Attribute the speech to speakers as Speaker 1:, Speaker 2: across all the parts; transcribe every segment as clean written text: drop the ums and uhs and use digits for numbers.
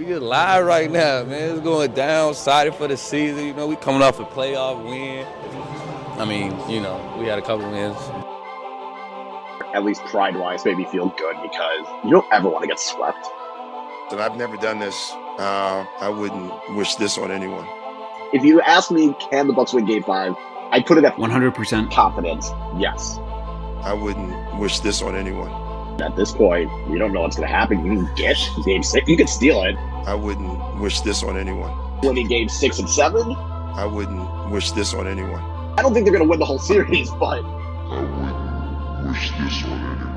Speaker 1: We just live right now, man. It's going down, excited for the season. You know, we coming off a playoff win. I mean, you know, we had a couple wins.
Speaker 2: At least pride-wise, made me feel good because you don't ever want to get swept.
Speaker 3: And I've never done this. I wouldn't wish this on anyone.
Speaker 2: If you ask me, can the Bucks win Game 5? I put it at
Speaker 4: 100%
Speaker 2: confidence. Yes.
Speaker 3: I wouldn't wish this on anyone.
Speaker 2: At this point, you don't know what's going to happen. You can get Game 6. You can steal it.
Speaker 3: I wouldn't wish this on anyone.
Speaker 2: Winning Game 6 and 7?
Speaker 3: I wouldn't wish this on anyone.
Speaker 2: I don't think they're going to win the whole series, but
Speaker 5: I wouldn't wish this on anyone.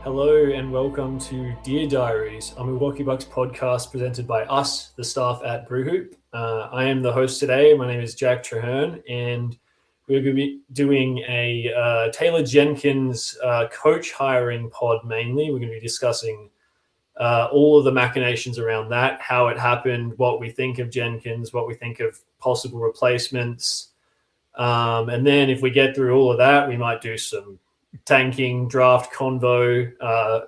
Speaker 6: Hello and welcome to Dear Diaries, a Milwaukee Bucks podcast presented by us, the staff at Brewhoop. I am the host today. My name is Jack Traherne, and we're going to be doing a Taylor Jenkins coach hiring pod mainly. We're going to be discussing all of the machinations around that, how it happened, what we think of Jenkins, what we think of possible replacements. And then if we get through all of that, we might do some tanking draft convo,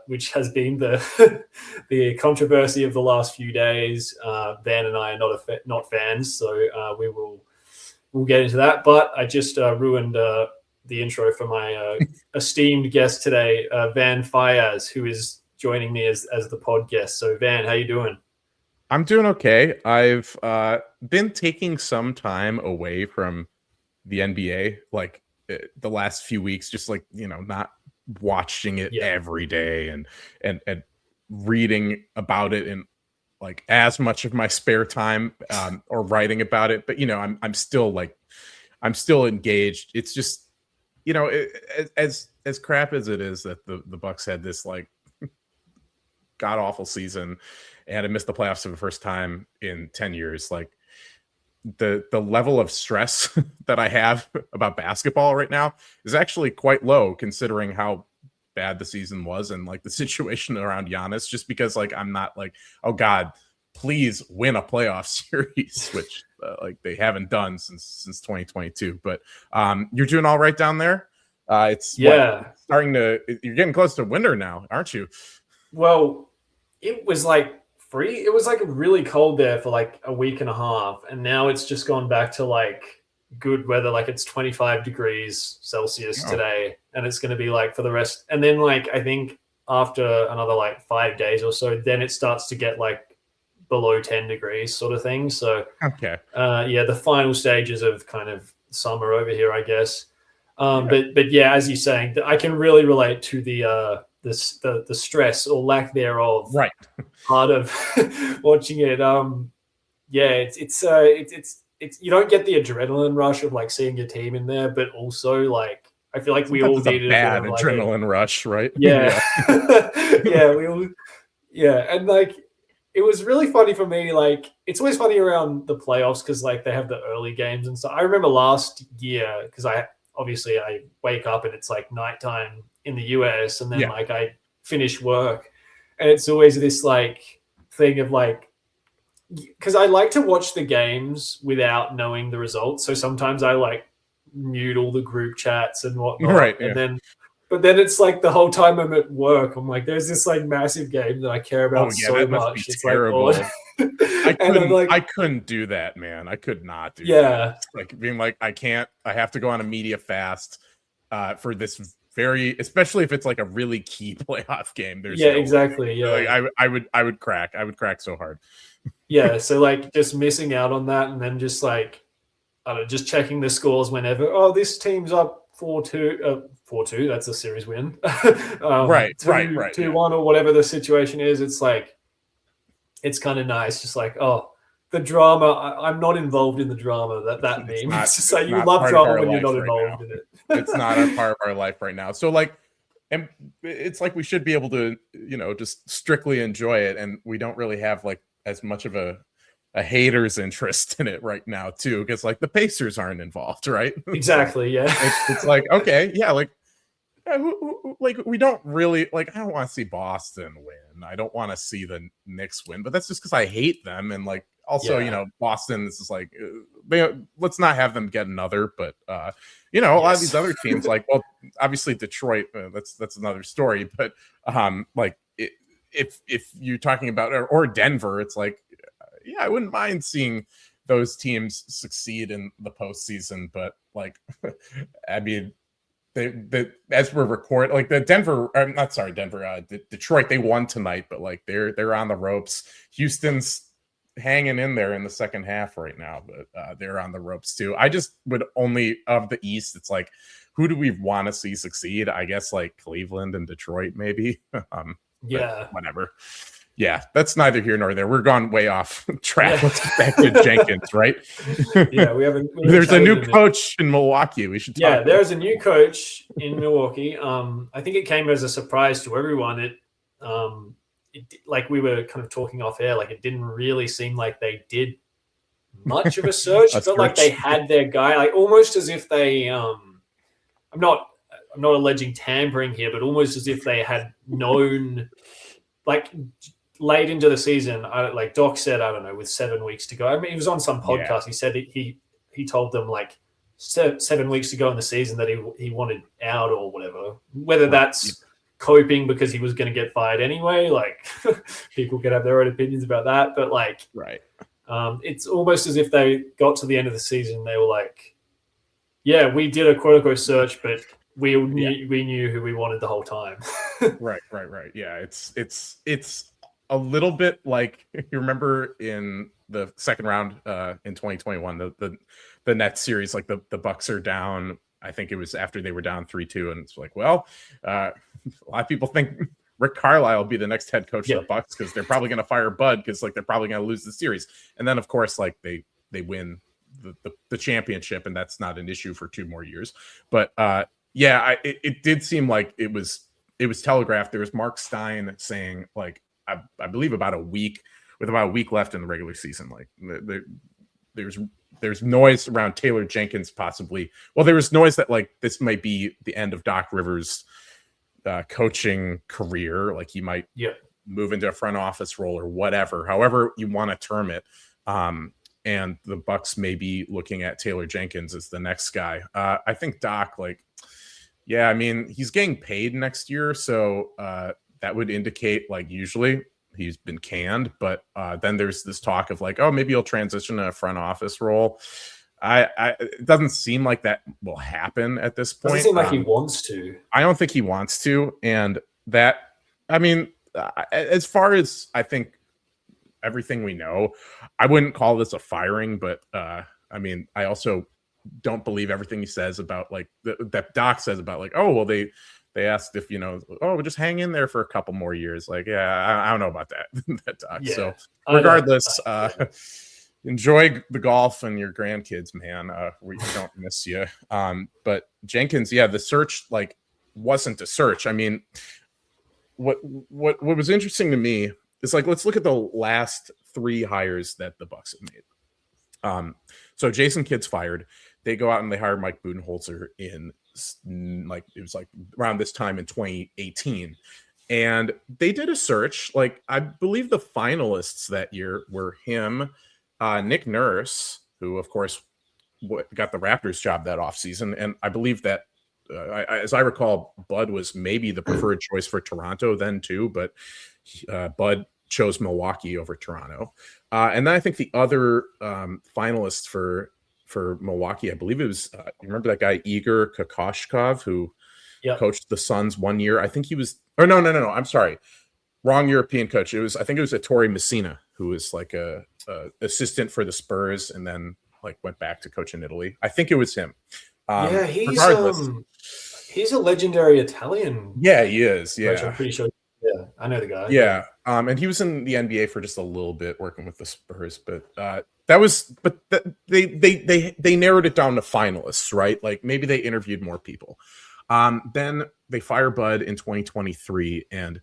Speaker 6: which has been the the controversy of the last few days. Van and I are not fans, so we'll get into that. But I just ruined the intro for my esteemed guest today, Van Fayaz, who is joining me as the pod guest. So Van, how you doing?
Speaker 7: I'm doing okay. I've been taking some time away from the NBA, like the last few weeks, just like, you know, not watching it every day and reading about it in like as much of my spare time or writing about it. But, you know, I'm still engaged. It's just, you know, as crap as it is that the Bucks had this like god awful season and I missed the playoffs for the first time in 10 years, like the level of stress that I have about basketball right now is actually quite low considering how bad the season was and like the situation around Giannis, just because like I'm not like, oh God, please win a playoff series, which like they haven't done since 2022. But you're doing all right down there. It's you're getting close to winter now, aren't you?
Speaker 6: Well, it was like it was like really cold there for like a week and a half, and now it's just gone back to like good weather. Like it's 25 degrees Celsius today, and it's going to be like for the rest. And then like I think after another like 5 days or so, then it starts to get like below 10 degrees sort of thing. So
Speaker 7: okay,
Speaker 6: the final stages of kind of summer over here, I guess. But yeah, as you're saying, I can really relate to the stress or lack thereof,
Speaker 7: right?
Speaker 6: Part of watching it. It's you don't get the adrenaline rush of like seeing your team in there, but also like I feel like we all needed a bad
Speaker 7: adrenaline rush, right?
Speaker 6: Yeah, and like it was really funny for me. Like it's always funny around the playoffs because like they have the early games and stuff. I remember last year because I wake up and it's like nighttime in the US, and then like I finish work, and it's always this like thing of like, because I like to watch the games without knowing the results. So sometimes I like mute all the group chats and whatnot.
Speaker 7: Right.
Speaker 6: But then it's like the whole time I'm at work, I'm like, there's this like massive game that I care about so much. It's
Speaker 7: terrible.
Speaker 6: Like,
Speaker 7: I couldn't do that, man. I could not do that. Like being like, I have to go on a media fast for this especially if it's like a really key playoff game.
Speaker 6: Exactly. Yeah.
Speaker 7: Like I would crack so hard.
Speaker 6: Yeah. So like just missing out on that, and then just like, I don't know, just checking the scores whenever, this team's up 4-2, that's a series win.
Speaker 7: Right.
Speaker 6: 2-1 or whatever the situation is. It's like, it's kind of nice. Just like, the drama. I'm not involved in the drama. That means it's just like you love drama when you're not involved in it.
Speaker 7: It's not a part of our life right now. So like, and it's like we should be able to, you know, just strictly enjoy it, and we don't really have like as much of a hater's interest in it right now too, because like the Pacers aren't involved, right?
Speaker 6: Exactly. Yeah.
Speaker 7: It's like, okay, yeah, like we don't really like. I don't want to see Boston win. I don't want to see the Knicks win, but that's just because I hate them, and like also, you know, Boston. This is like let's not have them get another. But a lot of these other teams, like, well, obviously Detroit, that's another story. But if you're talking about or Denver, it's like, yeah, I wouldn't mind seeing those teams succeed in the postseason. But like, I mean, they as we're recording, like Detroit, they won tonight, but like they're on the ropes. Houston's hanging in there in the second half right now, but they're on the ropes too. I just would only of the East. It's like, who do we want to see succeed? I guess like Cleveland and Detroit, maybe. Whatever. Yeah, that's neither here nor there. We're gone way off track. Let's get back to Jenkins, right?
Speaker 6: Yeah,
Speaker 7: There's a new coach in Milwaukee. We should talk.
Speaker 6: Yeah, there's a new coach in Milwaukee. I think it came as a surprise to everyone. Like we were kind of talking off air, like it didn't really seem like they did much of a search. It felt like they had their guy, like almost as if they I'm not alleging tampering here, but almost as if they had known, like late into the season, like Doc said, I don't know, with 7 weeks to go. I mean, he was on some podcast. Yeah. He said he told them like 7 weeks to go in the season that he wanted out or whatever. Whether that's coping because he was going to get fired anyway, like people could have their own opinions about that. But like,
Speaker 7: right,
Speaker 6: it's almost as if they got to the end of the season, they were like, "Yeah, we did a quote unquote search, but we knew who we wanted the whole time."
Speaker 7: Right. Yeah, it's a little bit like, you remember in the second round in 2021, the Nets series, like the Bucks are down. I think it was after they were down 3-2, and it's like, well, a lot of people think Rick Carlisle will be the next head coach of the Bucks because they're probably going to fire Bud because like they're probably going to lose the series, and then of course like they win the championship, and that's not an issue for 2 more years. But it did seem like it was telegraphed. There was Mark Stein saying like, I believe about a week left in the regular season, like there's noise around Taylor Jenkins possibly. Well, there was noise that like this might be the end of Doc Rivers' coaching career. Like he might move into a front office role or whatever, however you want to term it. And the Bucks may be looking at Taylor Jenkins as the next guy. I think Doc, like, yeah, I mean, he's getting paid next year, so that would indicate like usually he's been canned, but then there's this talk of like, oh, maybe he'll transition to a front office role. It doesn't seem like that will happen at this point.
Speaker 6: Doesn't seem like he wants to.
Speaker 7: I don't think he wants to, and that, I mean, as far as I think everything we know, I wouldn't call this a firing, but I mean, I also don't believe everything he says about like that Doc says about like, oh, well, they asked if, we'll just hang in there for a couple more years. Like, yeah, I don't know about that, that Doc. Yeah. So regardless, enjoy the golf and your grandkids, man. We don't miss you. But Jenkins, the search like wasn't a search. I mean, what was interesting to me is like, let's look at the last 3 hires that the Bucks have made. So Jason Kidd's fired. They go out and they hire Mike Budenholzer in like, it was like around this time in 2018. And they did a search. Like, I believe the finalists that year were him, Nick Nurse, who of course got the Raptors job that offseason. And I believe that, as I recall, Bud was maybe the preferred choice for Toronto then too, but Bud chose Milwaukee over Toronto. And then I think the other finalists for Milwaukee, I believe it was, you remember that guy Igor Kokoshkov, who coached the Suns 1 year? I think he was, or no, I'm sorry. Wrong European coach. I think it was Ettore Messina, who was like a assistant for the Spurs and then like went back to coach in Italy. I think it was him.
Speaker 6: He's a legendary Italian.
Speaker 7: Yeah, he is. Yeah,
Speaker 6: coach, I'm pretty sure. Yeah, I know the guy.
Speaker 7: Yeah, and he was in the NBA for just a little bit, working with the Spurs. But they narrowed it down to finalists, right? Like maybe they interviewed more people. Then they fire Bud in 2023, and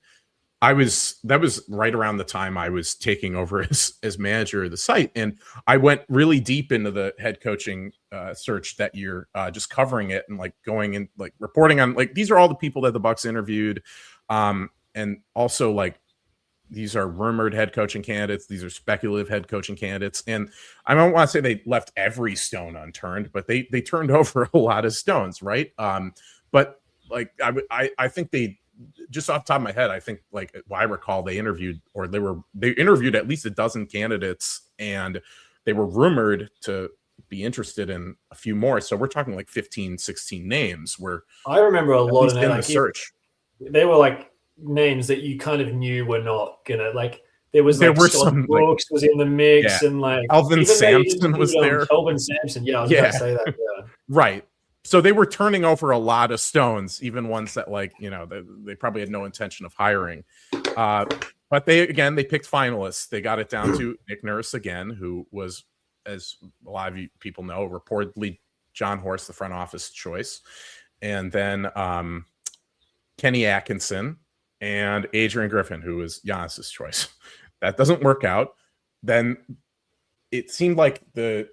Speaker 7: that was right around the time I was taking over as manager of the site, and I went really deep into the head coaching search that year, just covering it and like going and like reporting on like these are all the people that the Bucks interviewed, and also like these are rumored head coaching candidates. These are speculative head coaching candidates. And I don't want to say they left every stone unturned, but they turned over a lot of stones, right? But like I think they, just off the top of my head, I think like I recall they interviewed at least a dozen candidates, and they were rumored to be interested in a few more. So we're talking like 15, 16 names where
Speaker 6: I remember a lot of
Speaker 7: in the search.
Speaker 6: They were like names that you kind of knew were not gonna, like, there were some Brooks was in the mix, and like
Speaker 7: Alvin Sampson was there.
Speaker 6: Alvin Sampson, I was gonna say that. Yeah.
Speaker 7: Right. So they were turning over a lot of stones, even ones that, like, they probably had no intention of hiring. But they picked finalists. They got it down to Nick Nurse again, who was, as a lot of you people know, reportedly John Horst, the front office choice. And then Kenny Atkinson and Adrian Griffin, who was Giannis's choice. That doesn't work out. Then it seemed like the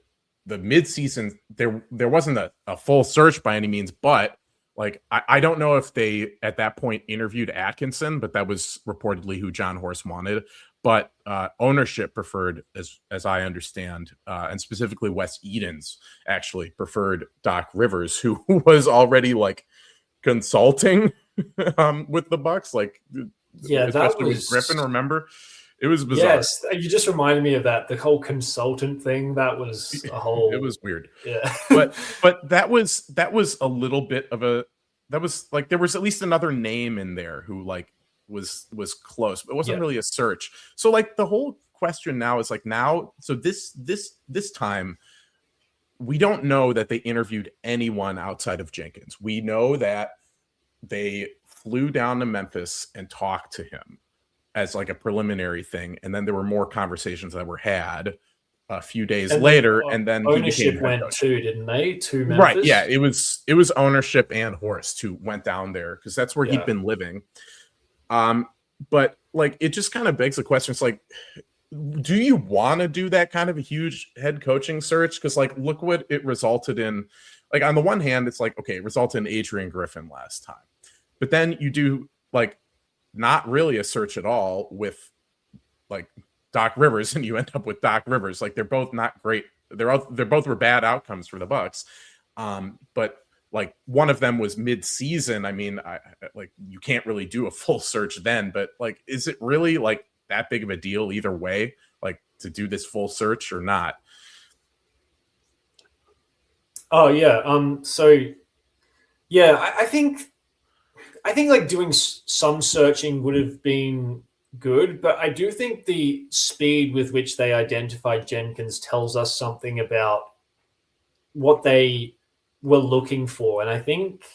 Speaker 7: midseason, there wasn't a full search by any means, but like I don't know if they at that point interviewed Atkinson, but that was reportedly who John Horst wanted. But ownership preferred, as I understand, and specifically Wes Edens actually preferred Doc Rivers, who was already like consulting with the Bucks. Like, especially with Griffin, remember? It was bizarre.
Speaker 6: Yes, you just reminded me of that. The whole consultant thing, that was a whole...
Speaker 7: It was weird.
Speaker 6: Yeah.
Speaker 7: but that was a little bit of a... That was like, there was at least another name in there who like was close, but it wasn't really a search. So like the whole question now is like, so this time, we don't know that they interviewed anyone outside of Jenkins. We know that they flew down to Memphis and talked to him as like a preliminary thing, and then there were more conversations that were had a few days later, and then
Speaker 6: ownership went too, didn't they? To Memphis,
Speaker 7: right? Yeah, it was ownership and Horst who went down there because that's where he'd been living. But like it just kind of begs the question: it's like, do you want to do that kind of a huge head coaching search? Because like, look what it resulted in. Like on the one hand, it's like, okay, it resulted in Adrian Griffin last time, but then you do like not really a search at all with like Doc Rivers, and you end up with Doc Rivers. Like they're both not great. They're both were bad outcomes for the Bucks. But like one of them was mid-season. I mean, like you can't really do a full search then, but like, is it really like that big of a deal either way, like to do this full search or not?
Speaker 6: Oh yeah. So yeah, I think like doing some searching would have been good, but I do think the speed with which they identified Jenkins tells us something about what they were looking for. And I think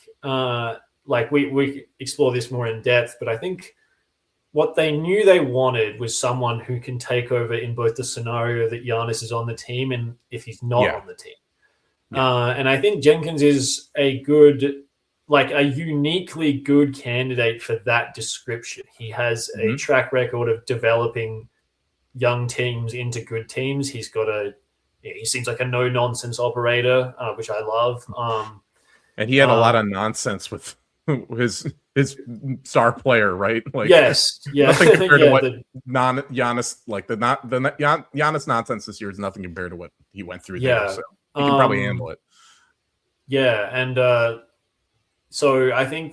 Speaker 6: like we explore this more in depth, but I think what they knew they wanted was someone who can take over in both the scenario that Giannis is on the team and if he's not on the team. And I think Jenkins is a uniquely good candidate for that description. He has a track record of developing young teams into good teams. He seems like a no-nonsense operator, which I love.
Speaker 7: And he had a lot of nonsense with his star player, right? Like,
Speaker 6: yes, yeah.
Speaker 7: Nothing compared to what Giannis, like the Giannis nonsense this year is nothing compared to what he went through there. So he can probably handle it.
Speaker 6: Yeah, and so I think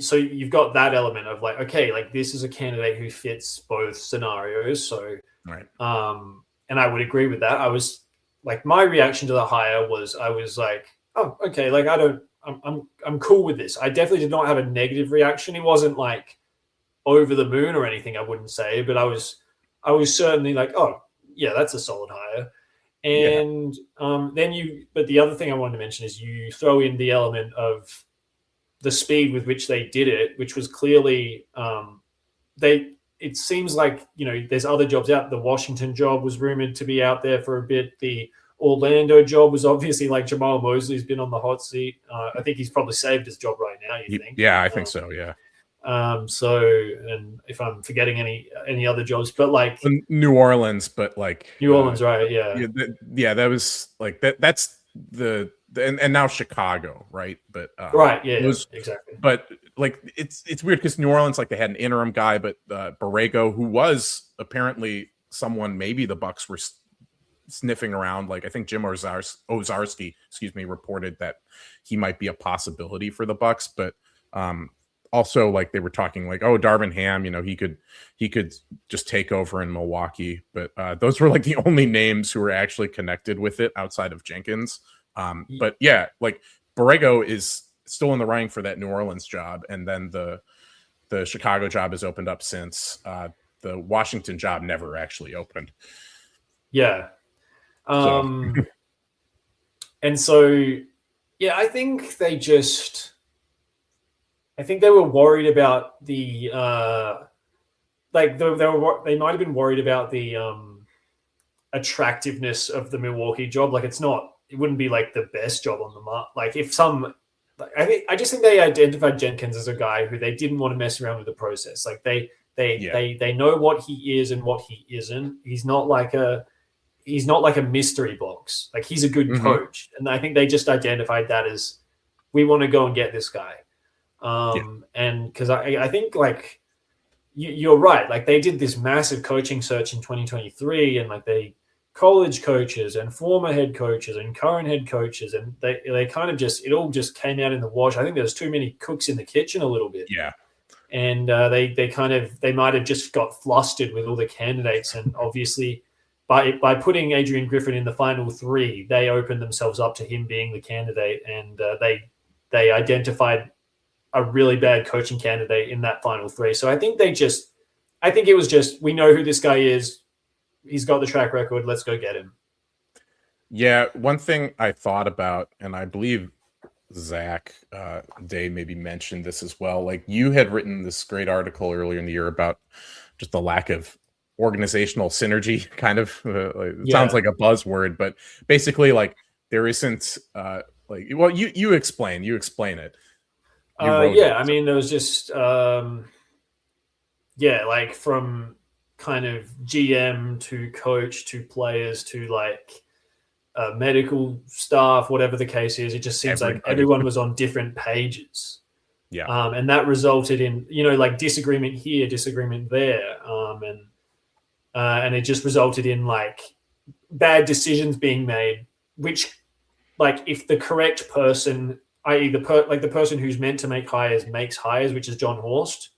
Speaker 6: so you've got that element of like, okay, like this is a candidate who fits both scenarios. So,
Speaker 7: right.
Speaker 6: And I would agree with that. I was like, my reaction to the hire was, I was like, oh, okay, like I'm cool with this. I definitely did not have a negative reaction. It wasn't like over the moon or anything, I wouldn't say, but I was certainly like, oh yeah, that's a solid hire. And but the other thing I wanted to mention is you throw in the element of the speed with which they did it, which was clearly it seems like, there's other jobs out. The Washington job was rumored to be out there for a bit. The Orlando job was obviously like Jamal Mosley's been on the hot seat. I think he's probably saved his job right now, you think?
Speaker 7: Yeah, I think so, yeah.
Speaker 6: So, and if I'm forgetting any other jobs, but like
Speaker 7: New Orleans, but like
Speaker 6: New Orleans, right? Yeah,
Speaker 7: yeah. That was like that. That's and now Chicago, right? But
Speaker 6: right, yeah, exactly.
Speaker 7: But like it's weird because New Orleans, like, they had an interim guy, but Borrego, who was apparently someone maybe the Bucks were sniffing around. Like, I think Jim Owczarski, reported that he might be a possibility for the Bucks, but also, like, they were talking like, oh, Darvin Ham, he could just take over in Milwaukee. But those were like the only names who were actually connected with it outside of Jenkins. But yeah, like, Borrego is still in the running for that New Orleans job, and then the Chicago job has opened up since. The Washington job never actually opened.
Speaker 6: Yeah. And so, yeah, I think they were worried about the they might have been worried about the attractiveness of the Milwaukee job. Like, it wouldn't be like the best job on the market. Like, I just think they identified Jenkins as a guy who they didn't want to mess around with the process. Like, they know what he is and what he isn't. He's not like a mystery box. Like, he's a good coach. And I think they just identified that as, we want to go and get this guy. And because I think, like, you're right. Like, they did this massive coaching search in 2023, and like, college coaches and former head coaches and current head coaches, and they kind of it all just came out in the wash. I think there's too many cooks in the kitchen a little bit.
Speaker 7: Yeah.
Speaker 6: And they might have just got flustered with all the candidates, and obviously by putting Adrian Griffin in the final three, they opened themselves up to him being the candidate, and they identified a really bad coaching candidate in that final three. So I think it was just, we know who this guy is. He's got the track record. Let's go get him.
Speaker 7: Yeah. One thing I thought about, and I believe Zach Day maybe mentioned this as well. Like, you had written this great article earlier in the year about just the lack of organizational synergy, kind of. It sounds like a buzzword, but basically, like, there isn't you explain it.
Speaker 6: I mean, there was just like, from kind of GM to coach to players to like medical staff, whatever the case is, it just seems like everyone was on different pages.
Speaker 7: Yeah.
Speaker 6: And that resulted in, like, disagreement here, disagreement there. And it just resulted in like bad decisions being made, which, like, if the correct person, i.e. the person who's meant to make hires makes hires, which is John Horst.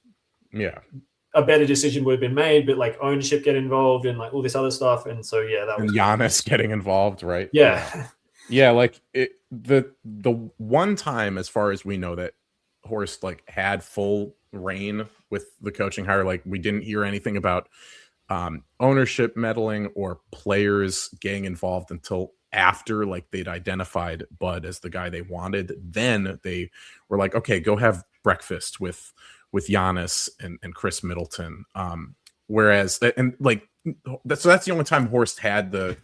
Speaker 7: Yeah.
Speaker 6: A better decision would have been made, but like, ownership get involved and like all this other stuff. And so, yeah, that was
Speaker 7: Giannis getting involved, right?
Speaker 6: Yeah.
Speaker 7: Yeah. Like, the one time, as far as we know, that Horst like had full reign with the coaching hire, like, we didn't hear anything about ownership meddling or players getting involved until after, like, they'd identified Bud as the guy they wanted. Then they were like, okay, go have breakfast with Giannis and Chris Middleton. Whereas that's the only time Horst had the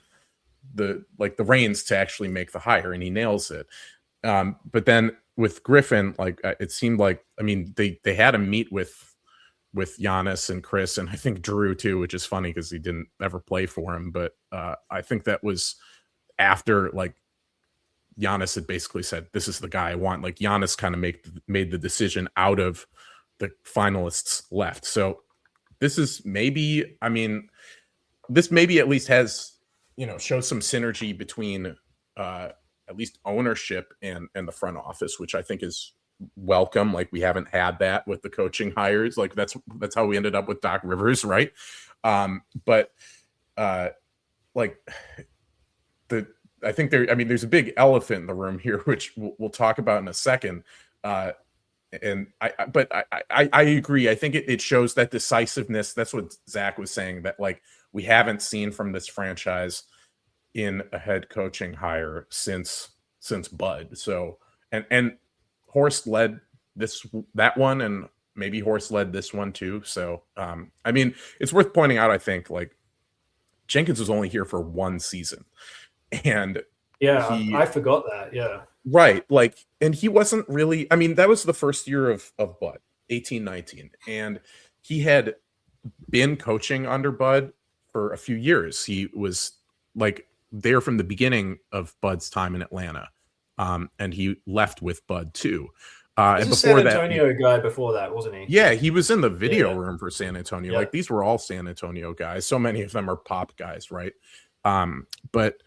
Speaker 7: reins to actually make the hire, and he nails it. But then with Griffin, like, it seemed like, I mean, they had a meet with Giannis and Chris, and I think Drew too, which is funny because he didn't ever play for him. But I think that was after, like, Giannis had basically said, this is the guy I want. Like, Giannis kind of made the decision out of the finalists left. So this is maybe, I mean, this maybe at least has, shows some synergy between at least ownership and the front office, which I think is welcome. Like, we haven't had that with the coaching hires. Like, that's how we ended up with Doc Rivers, right? But I think there's a big elephant in the room here, which we'll talk about in a second. And I agree. I think it shows that decisiveness. That's what Zach was saying, that like, we haven't seen from this franchise in a head coaching hire since Bud. So, and Horst led that one, and maybe Horst led this one too. So, I mean, it's worth pointing out, I think, like, Jenkins was only here for one season, and
Speaker 6: I forgot that. Yeah.
Speaker 7: Right. Like, and he wasn't really, I mean, that was the first year of Bud, 18-19. And he had been coaching under Bud for a few years. He was like there from the beginning of Bud's time in Atlanta. And he left with Bud too.
Speaker 6: He's
Speaker 7: and
Speaker 6: a San
Speaker 7: before that,
Speaker 6: Antonio guy before that, wasn't he?
Speaker 7: yeah, he was in the video room for San Antonio.
Speaker 6: Yeah.
Speaker 7: Like these were all San Antonio guys. So many of them are pop guys, right? But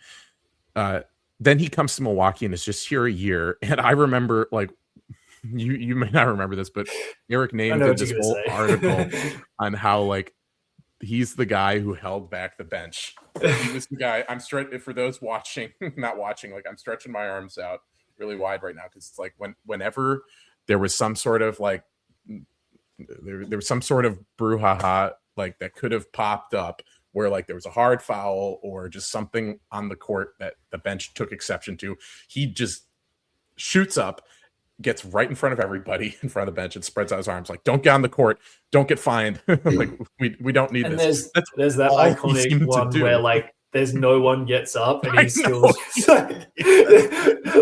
Speaker 7: then he comes to Milwaukee and is just here a year. And I remember, like, you may not remember this, but Eric Name did this whole article on how, like, he's the guy who held back the bench. He was the guy. I'm stretching, for those watching, not watching, like, I'm stretching my arms out really wide right now because it's like whenever there was some sort of like there was some sort of brouhaha like that could have popped up where like there was a hard foul or just something on the court that the bench took exception to, he just shoots up, gets right in front of everybody in front of the bench and spreads out his arms like, don't get on the court, don't get fined. Like we don't need
Speaker 6: and
Speaker 7: this.
Speaker 6: There's that iconic one where like there's no one gets up and he's still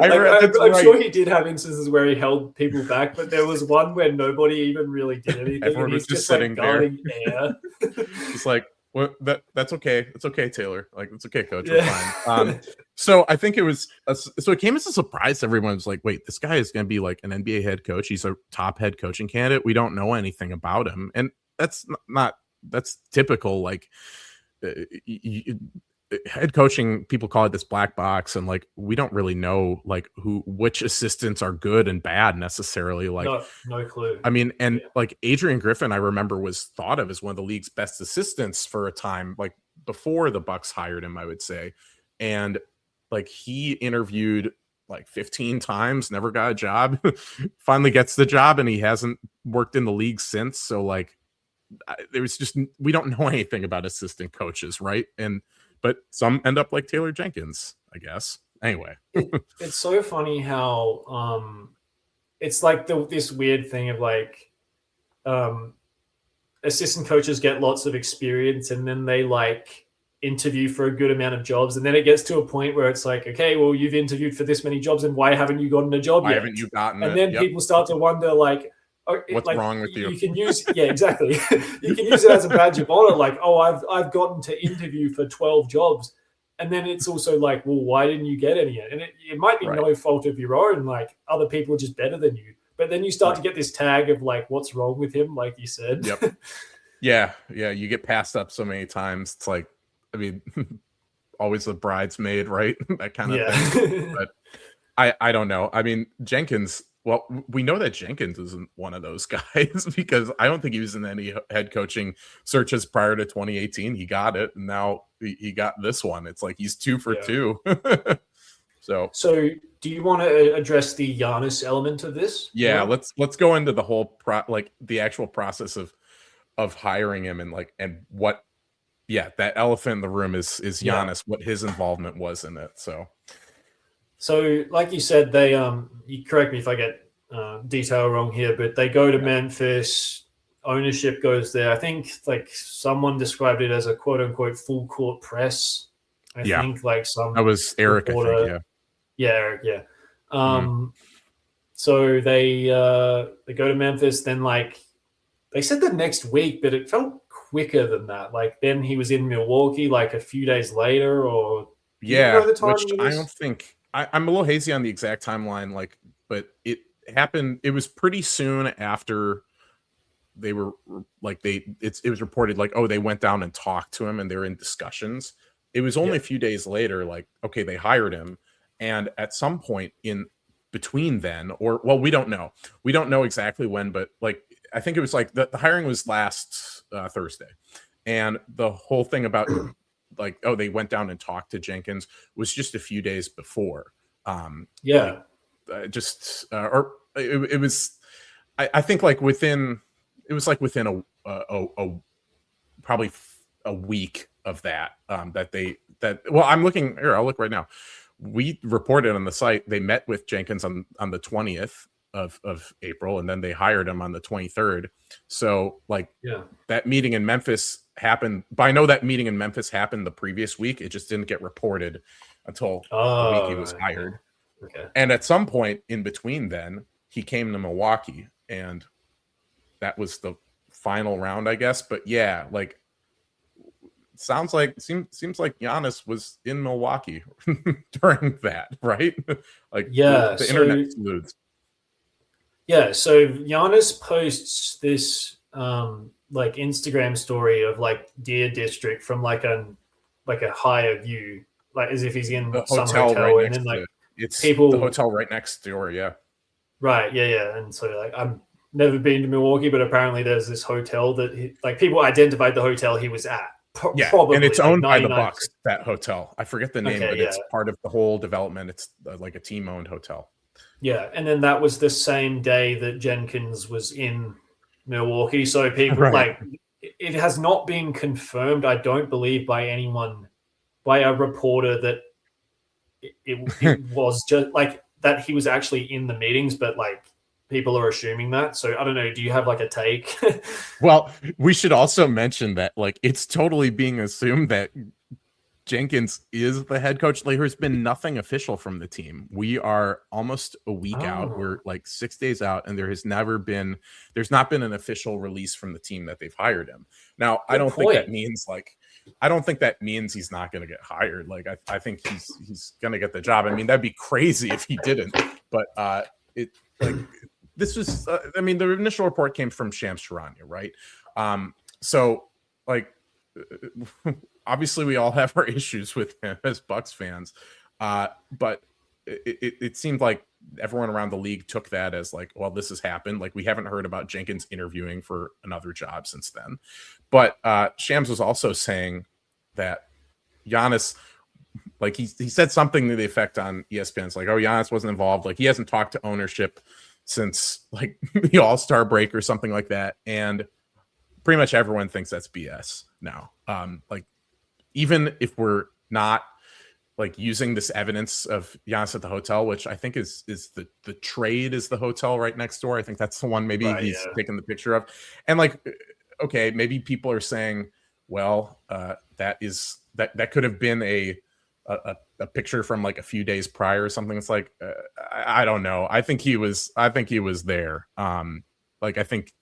Speaker 6: I'm sure he did have instances where he held people back, but there was one where nobody even really did anything.
Speaker 7: Everyone was just sitting
Speaker 6: like guarding air.
Speaker 7: It's like, well, that's okay. It's okay, Taylor. Like, it's okay, coach. We're fine. So I think it was so it came as a surprise to everyone. It's like, wait, this guy is going to be like an NBA head coach. He's a top head coaching candidate. We don't know anything about him, and that's typical. Like, head coaching, people call it this black box, and like we don't really know like which assistants are good and bad necessarily. Like
Speaker 6: no clue.
Speaker 7: I mean, and like Adrian Griffin, I remember was thought of as one of the league's best assistants for a time, like before the Bucks hired him, I would say. And like he interviewed like 15 times, never got a job, finally gets the job, and he hasn't worked in the league since. So like there was just, we don't know anything about assistant coaches, right? But some end up like Taylor Jenkins, I guess. Anyway.
Speaker 6: It's so funny how it's like this weird thing of like assistant coaches get lots of experience and then they like interview for a good amount of jobs. And then it gets to a point where it's like, okay, well, you've interviewed for this many jobs and why haven't you gotten a job yet?
Speaker 7: Why haven't you gotten
Speaker 6: it? And then people start to wonder like,
Speaker 7: what's
Speaker 6: like,
Speaker 7: wrong with you?
Speaker 6: You can use, exactly. You can use it as a badge of honor. Like, oh, I've gotten to interview for 12 jobs. And then it's also like, well, why didn't you get any? And it might be no fault of your own. Like other people are just better than you. But then you start to get this tag of like, what's wrong with him? Like you said.
Speaker 7: Yep. Yeah. You get passed up so many times. It's like, I mean, always the bridesmaid, right? That kind of thing. But I don't know. I mean, Jenkins, well, we know that Jenkins isn't one of those guys because I don't think he was in any head coaching searches prior to 2018. He got it, and now he got this one. It's like he's 2 for 2. So
Speaker 6: do you want to address the Giannis element of this?
Speaker 7: Yeah, let's go into the whole the actual process of hiring him and what. Yeah, that elephant in the room is Giannis. What his involvement was in it.
Speaker 6: So, like you said, they you correct me if I get detail wrong here, but they go to Memphis. Ownership goes there. I think like someone described it as a quote unquote full court press. I think like some
Speaker 7: that was Eric.
Speaker 6: Reporter,
Speaker 7: I think,
Speaker 6: Eric. So they go to Memphis. Then like they said the next week, but it felt quicker than that. Like then he was in Milwaukee like a few days later, or
Speaker 7: which I don't think. I'm a little hazy on the exact timeline, like, but it happened. It was pretty soon after they were like it was reported like, oh, they went down and talked to him and they're in discussions. It was only a few days later, like, okay, they hired him, and at some point in between then, or well, we don't know exactly when, but like I think it was like the hiring was last Thursday, and the whole thing about like, oh, they went down and talked to Jenkins was just a few days before. It was, I think like within a probably a week of that, well, I'm looking here. I'll look right now. We reported on the site, they met with Jenkins on the 20th of April, and then they hired him on the 23rd. So like that meeting in Memphis happened, but I know that meeting in Memphis happened the previous week. It just didn't get reported until the week he was hired.
Speaker 6: Okay.
Speaker 7: And at some point in between then, he came to Milwaukee, and that was the final round, I guess. But yeah, like seems like Giannis was in Milwaukee during that, right? Like the internet explodes.
Speaker 6: Yeah, so Giannis posts this like Instagram story of like Deer District from like a higher view, like as if he's in
Speaker 7: The
Speaker 6: some
Speaker 7: hotel right
Speaker 6: hotel, and
Speaker 7: next
Speaker 6: then like
Speaker 7: to it's the
Speaker 6: people,
Speaker 7: hotel right next door. Yeah.
Speaker 6: right, yeah, and so like I've never been to Milwaukee, but apparently there's this hotel that like people identified the hotel he was at.
Speaker 7: Yeah,
Speaker 6: Probably
Speaker 7: and it's
Speaker 6: like
Speaker 7: owned by the
Speaker 6: 99%.
Speaker 7: Bucks. That hotel, I forget the name,
Speaker 6: Okay,
Speaker 7: but
Speaker 6: yeah.
Speaker 7: it's part of the whole development. It's like a team-owned hotel.
Speaker 6: Yeah, and then that was the same day that Jenkins was in Milwaukee. So people
Speaker 7: Right.
Speaker 6: like it has not been confirmed, I don't believe, by anyone, by a reporter that it was just like that he was actually in the meetings, but like people are assuming that. So I don't know. Do you have like a take?
Speaker 7: Well, we should also mention that like it's totally being assumed that Jenkins is the head coach. Like, there's been nothing official from the team. We are almost a week out. We're like 6 days out, and there's not been an official release from the team that they've hired him. Now, I don't think that means he's not going to get hired. Like, I think he's going to get the job. I mean, that'd be crazy if he didn't. But this was, I mean, the initial report came from Shams Charania, right? So like, obviously we all have our issues with him as Bucks fans, but it seemed like everyone around the league took that as like, well, this has happened. Like, we haven't heard about Jenkins interviewing for another job since then. But Shams was also saying that Giannis, like he said something to the effect on ESPN. It's like, oh, Giannis wasn't involved. Like, he hasn't talked to ownership since like the All-Star break or something like that. And pretty much everyone thinks that's BS now. Like, even if we're not like using this evidence of Giannis at the hotel, which I think is the trade is the hotel right next door. I think that's the one maybe he's taking the picture of. And like, okay, maybe people are saying, well, that could have been a picture from like a few days prior or something. It's like, I don't know. I think he was there. Like, I think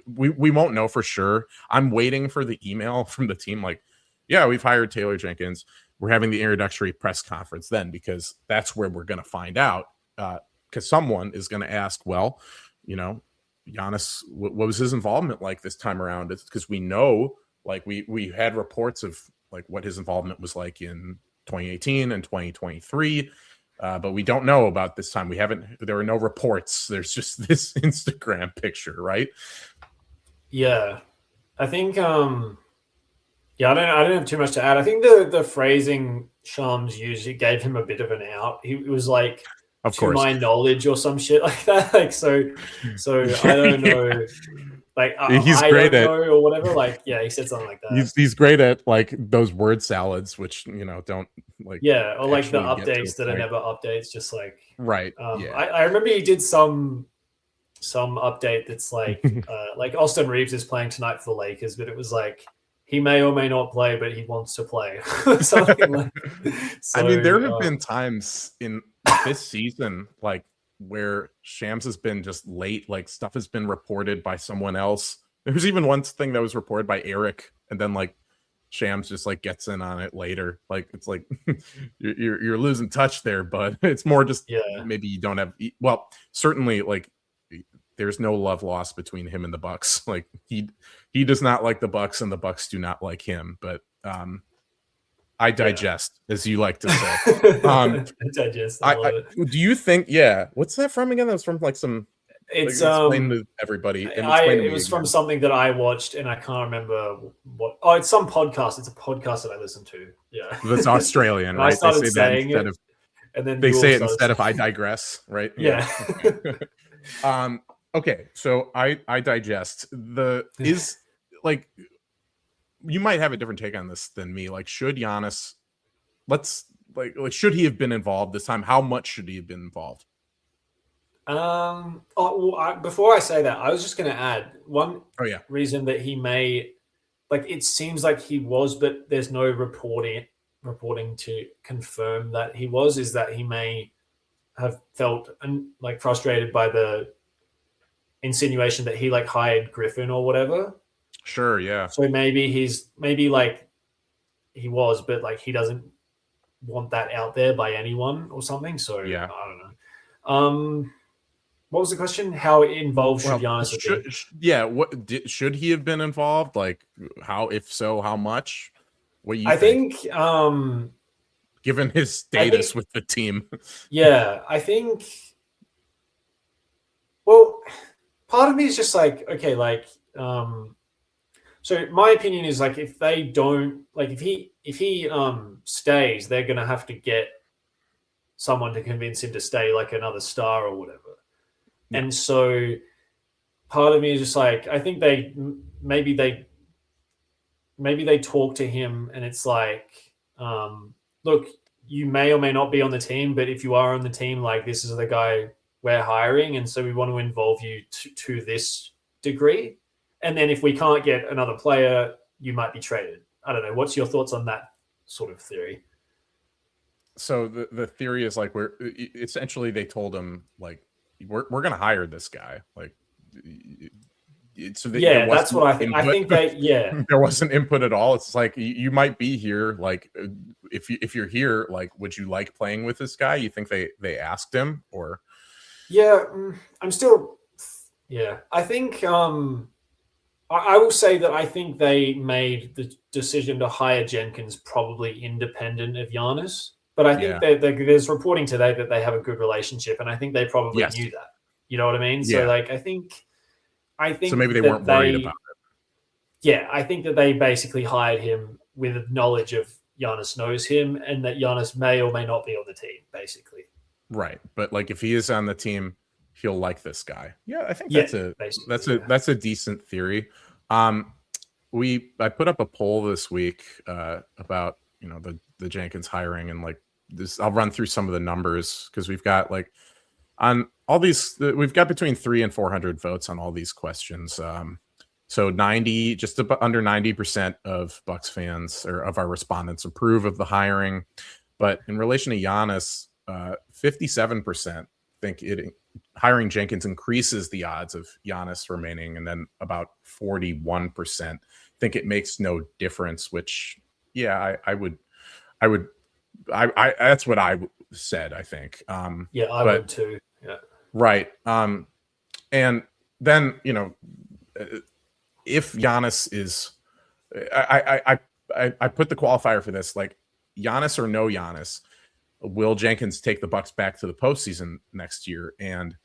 Speaker 7: we won't know for sure. I'm waiting for the email from the team. Like, yeah, we've hired Taylor Jenkins. We're having the introductory press conference then, because that's where we're going to find out. Because someone is going to ask, well, you know, Giannis, what was his involvement like this time around? It's because we know, like, we had reports of like what his involvement was like in 2018 and 2023, but we don't know about this time. There are no reports. There's just this Instagram picture, right?
Speaker 6: Yeah, I think yeah, I don't have too much to add. I think the phrasing Shams used, it gave him a bit of an out. He was like,
Speaker 7: of
Speaker 6: course, my knowledge or some shit like that. Like, so I don't know. Like,
Speaker 7: he's
Speaker 6: I
Speaker 7: great
Speaker 6: don't
Speaker 7: at,
Speaker 6: know or whatever. Like, yeah, he said something like that.
Speaker 7: He's great at like those word salads, which, you know, don't like,
Speaker 6: yeah, or like the updates that are never updates. Just like,
Speaker 7: right.
Speaker 6: I remember he did some update that's like Austin Reeves is playing tonight for the Lakers, but it was like, he may or may not play, but he wants to play. Something like. So,
Speaker 7: I mean, there have been times in this season, like, where Shams has been just late, like stuff has been reported by someone else. There's even one thing that was reported by Eric, and then like Shams just like gets in on it later. Like, it's like you're losing touch there, but it's more just maybe you don't have, well, certainly like there's no love lost between him and the Bucks. Like, he does not like the Bucks, and the Bucks do not like him. But I digest, as you like to say.
Speaker 6: Digest. I love it.
Speaker 7: Do you think? Yeah. What's that from again? That was from like some.
Speaker 6: It's
Speaker 7: explain to everybody.
Speaker 6: It was from something that I watched, and I can't remember what. Oh, it's some podcast. It's a podcast that I listen to. Yeah,
Speaker 7: that's Australian, right?
Speaker 6: I started saying it, and then
Speaker 7: they say it instead of "I digress," right?
Speaker 6: Yeah.
Speaker 7: Okay, so I digest. Is like, you might have a different take on this than me. Like, should Giannis, should he have been involved this time? How much should he have been involved?
Speaker 6: Before I say that, I was just going to add one reason that he may, like, it seems like he was, but there's no reporting to confirm that he was, is that he may have felt like frustrated by the insinuation that he like hired Griffin or whatever.
Speaker 7: Sure, yeah.
Speaker 6: So maybe like he was, but like he doesn't want that out there by anyone or something. So yeah, I don't know. What was the question? How involved should
Speaker 7: Well,
Speaker 6: Giannis have been?
Speaker 7: should he have been involved? Like, how? If so, how much? What do you
Speaker 6: I
Speaker 7: think?
Speaker 6: Given
Speaker 7: his status with the team.
Speaker 6: Yeah, I think. Well, part of me is just like, okay, like, so my opinion is like, if they don't, like, if he stays, they're gonna have to get someone to convince him to stay, like another star or whatever. Yeah. And so, part of me is just like, I think maybe they talk to him, and it's like, look, you may or may not be on the team, but if you are on the team, like, this is the guy we're hiring, and so we want to involve you to this degree. And then if we can't get another player, you might be traded. I don't know. What's your thoughts on that sort of theory?
Speaker 7: So the theory is like, essentially they told him, like, we're going to hire this guy. Like, so
Speaker 6: that's what I think. I think
Speaker 7: there wasn't input at all. It's like, you might be here. Like, if you're here, like, would you like playing with this guy? You think they asked him, or?
Speaker 6: Yeah, I'm still. Yeah, I think. I will say that I think they made the decision to hire Jenkins probably independent of Giannis. But I think there's reporting today that they have a good relationship, and I think they probably knew that. You know what I mean? Yeah. So, like, I think.
Speaker 7: So maybe they weren't worried about it.
Speaker 6: Yeah, I think that they basically hired him with knowledge of Giannis knows him, and that Giannis may or may not be on the team, basically.
Speaker 7: Right, but like, if he is on the team, he'll like this guy. Yeah, I think that's a decent theory. I put up a poll this week about the Jenkins hiring, and like this, I'll run through some of the numbers, because we've got like on all these, we've got between 300 and 400 votes on all these questions. So just about under 90% of Bucks fans, or of our respondents, approve of the hiring. But in relation to Giannis, 57% think hiring Jenkins increases the odds of Giannis remaining, and then about 41% think it makes no difference. Which, yeah, I would that's what I said, I think.
Speaker 6: I would too. Yeah.
Speaker 7: Right. And then, if Giannis is, I put the qualifier for this, like, Giannis or no Giannis, will Jenkins take the Bucks back to the postseason next year? And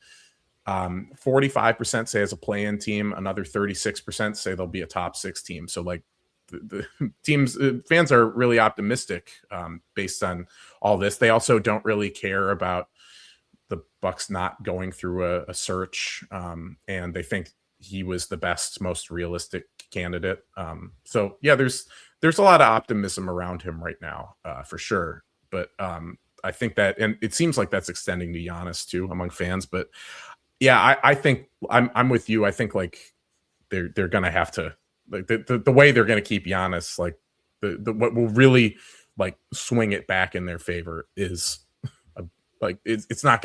Speaker 7: 45% say as a play-in team, another 36% say they'll be a top 6 team. So, like, the teams, fans are really optimistic based on all this. They also don't really care about the Bucks not going through a search, and they think he was the best, most realistic candidate. So yeah, there's a lot of optimism around him right now, for sure. But I think that, and it seems like that's extending to Giannis too among fans. But yeah, I think I'm with you. I think, like, they're gonna have to, like, the way they're gonna keep Giannis, like, what will really, like, swing it back in their favor is like, it's not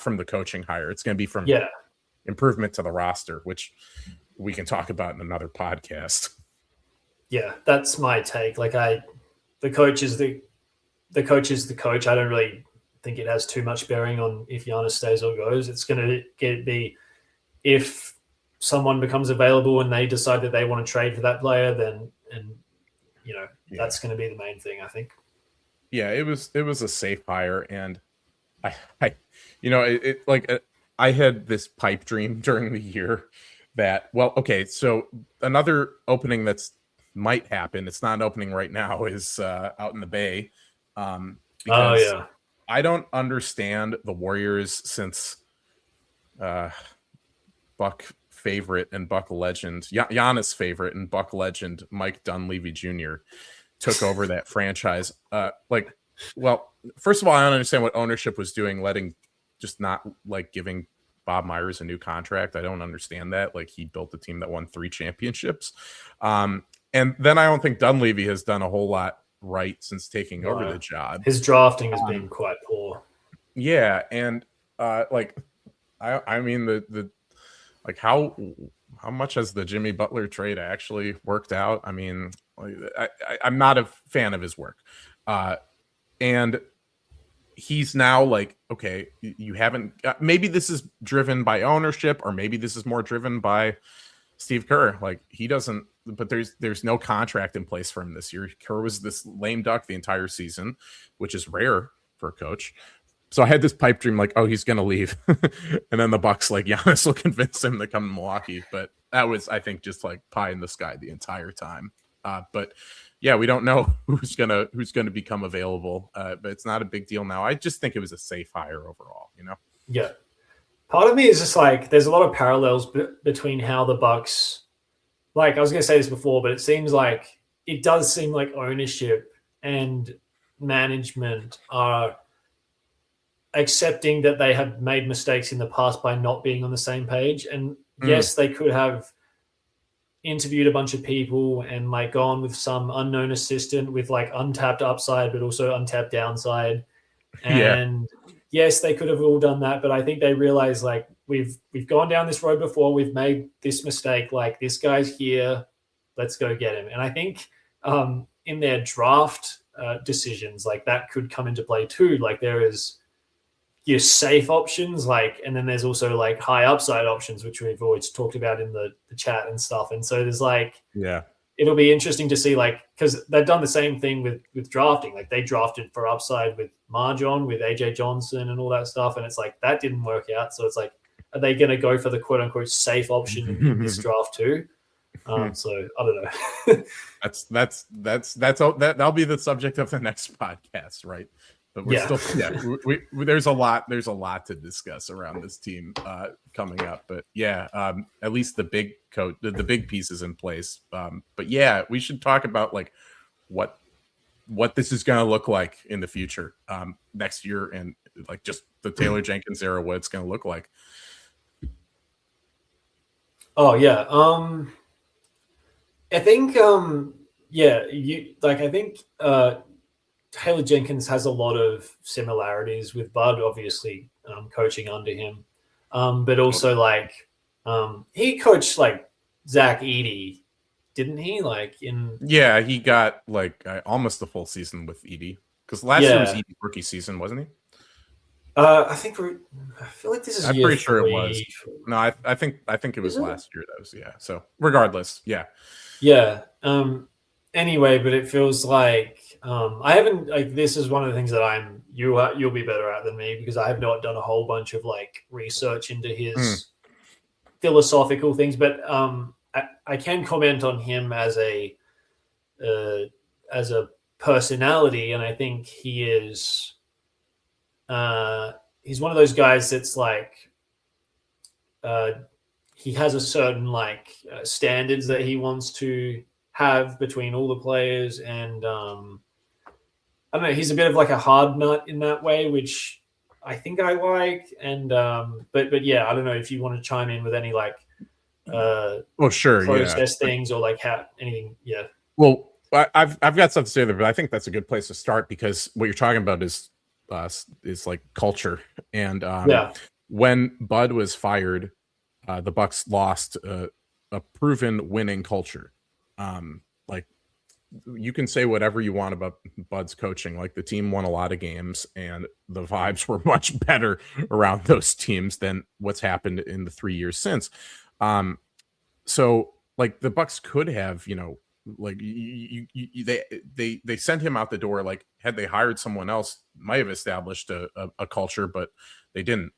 Speaker 7: from the coaching hire. It's gonna be from improvement to the roster, which we can talk about in another podcast.
Speaker 6: Yeah, that's my take. Like, the coach is the coach. I don't really think it has too much bearing on if Giannis stays or goes. It's going to be if someone becomes available and they decide that they want to trade for that player, then that's going to be the main thing, I think.
Speaker 7: Yeah, it was a safe hire, and I had this pipe dream during the year that, well, okay, so another opening that's might happen, it's not an opening right now, is out in the Bay. Because I don't understand the Warriors since Buck favorite and Buck legend, Giannis favorite and Buck legend Mike Dunleavy Jr. took over that franchise. Well, first of all, I don't understand what ownership was doing, not giving Bob Myers a new contract. I don't understand that. Like, he built a team that won 3 championships. And then I don't think Dunleavy has done a whole lot right since taking over the job.
Speaker 6: His drafting has been quite poor.
Speaker 7: Yeah, and I mean, the how much has the Jimmy Butler trade actually worked out? I mean, I'm not a fan of his work, and he's now like, okay, you haven't. Maybe this is driven by ownership, or maybe this is more driven by Steve Kerr. Like he doesn't, but there's no contract in place for him this year. Kerr was this lame duck the entire season, which is rare for a coach. So I had this pipe dream like, oh, he's going to leave. And then the Bucks, like, Giannis will convince him to come to Milwaukee. But that was, I think, just like pie in the sky the entire time. But yeah, we don't know who's gonna become available. But it's not a big deal now. I just think it was a safe hire overall, you know?
Speaker 6: Yeah. Part of me is just like, there's a lot of parallels between how the Bucks, like I was going to say this before, but it does seem like ownership and management are accepting that they have made mistakes in the past by not being on the same page. And yes, they could have interviewed a bunch of people and like gone with some unknown assistant with like untapped upside, but also untapped downside. And yes, they could have all done that, but I think they realize like we've gone down this road before. We've made this mistake. Like this guy's here. Let's go get him. And I think in their draft decisions, like that could come into play too. Like there is your safe options, like, and then there's also like high upside options, which we've always talked about in the chat and stuff. And so there's like, it'll be interesting to see, like, because they've done the same thing with drafting. Like they drafted for upside with Marjon, with AJ Johnson and all that stuff. And it's like, that didn't work out. So it's like, are they going to go for the quote unquote safe option in this draft too? So I don't know.
Speaker 7: That'll be the subject of the next podcast, right? But we're still, we there's a lot to discuss around this team coming up. But at least the big big pieces in place. But yeah, we should talk about like what this is going to look like in the future next year, and like just the Taylor Jenkins era, what it's going to look like.
Speaker 6: Oh yeah, I think I think Taylor Jenkins has a lot of similarities with Bud, obviously coaching under him, but also like he coached like Zach Edey, didn't he? Like
Speaker 7: he got like almost the full season with Edey, because last year was Edey's rookie season, wasn't he?
Speaker 6: I feel like this is.
Speaker 7: I'm pretty sure it was. No, I think it was last year. That was So regardless,
Speaker 6: Anyway, but it feels like I haven't like this is one of the things that you'll be better at than me, because I have not done a whole bunch of like research into his philosophical things, but I can comment on him as a personality, and I think he is he's one of those guys that's like he has a certain like standards that he wants to have between all the players, and I don't know, he's a bit of like a hard nut in that way, which I think I like. And but yeah, I don't know if you want to chime in with any like process things or like how anything.
Speaker 7: Well, I've got stuff to say there, but I think that's a good place to start, because what you're talking about is like culture. And when Bud was fired, the Bucks lost a proven winning culture. Like you can say whatever you want about Bud's coaching. Like the team won a lot of games, and the vibes were much better around those teams than what's happened in the 3 years since. So like the Bucks could have, like they sent him out the door. Like had they hired someone else, might have established a culture, but they didn't.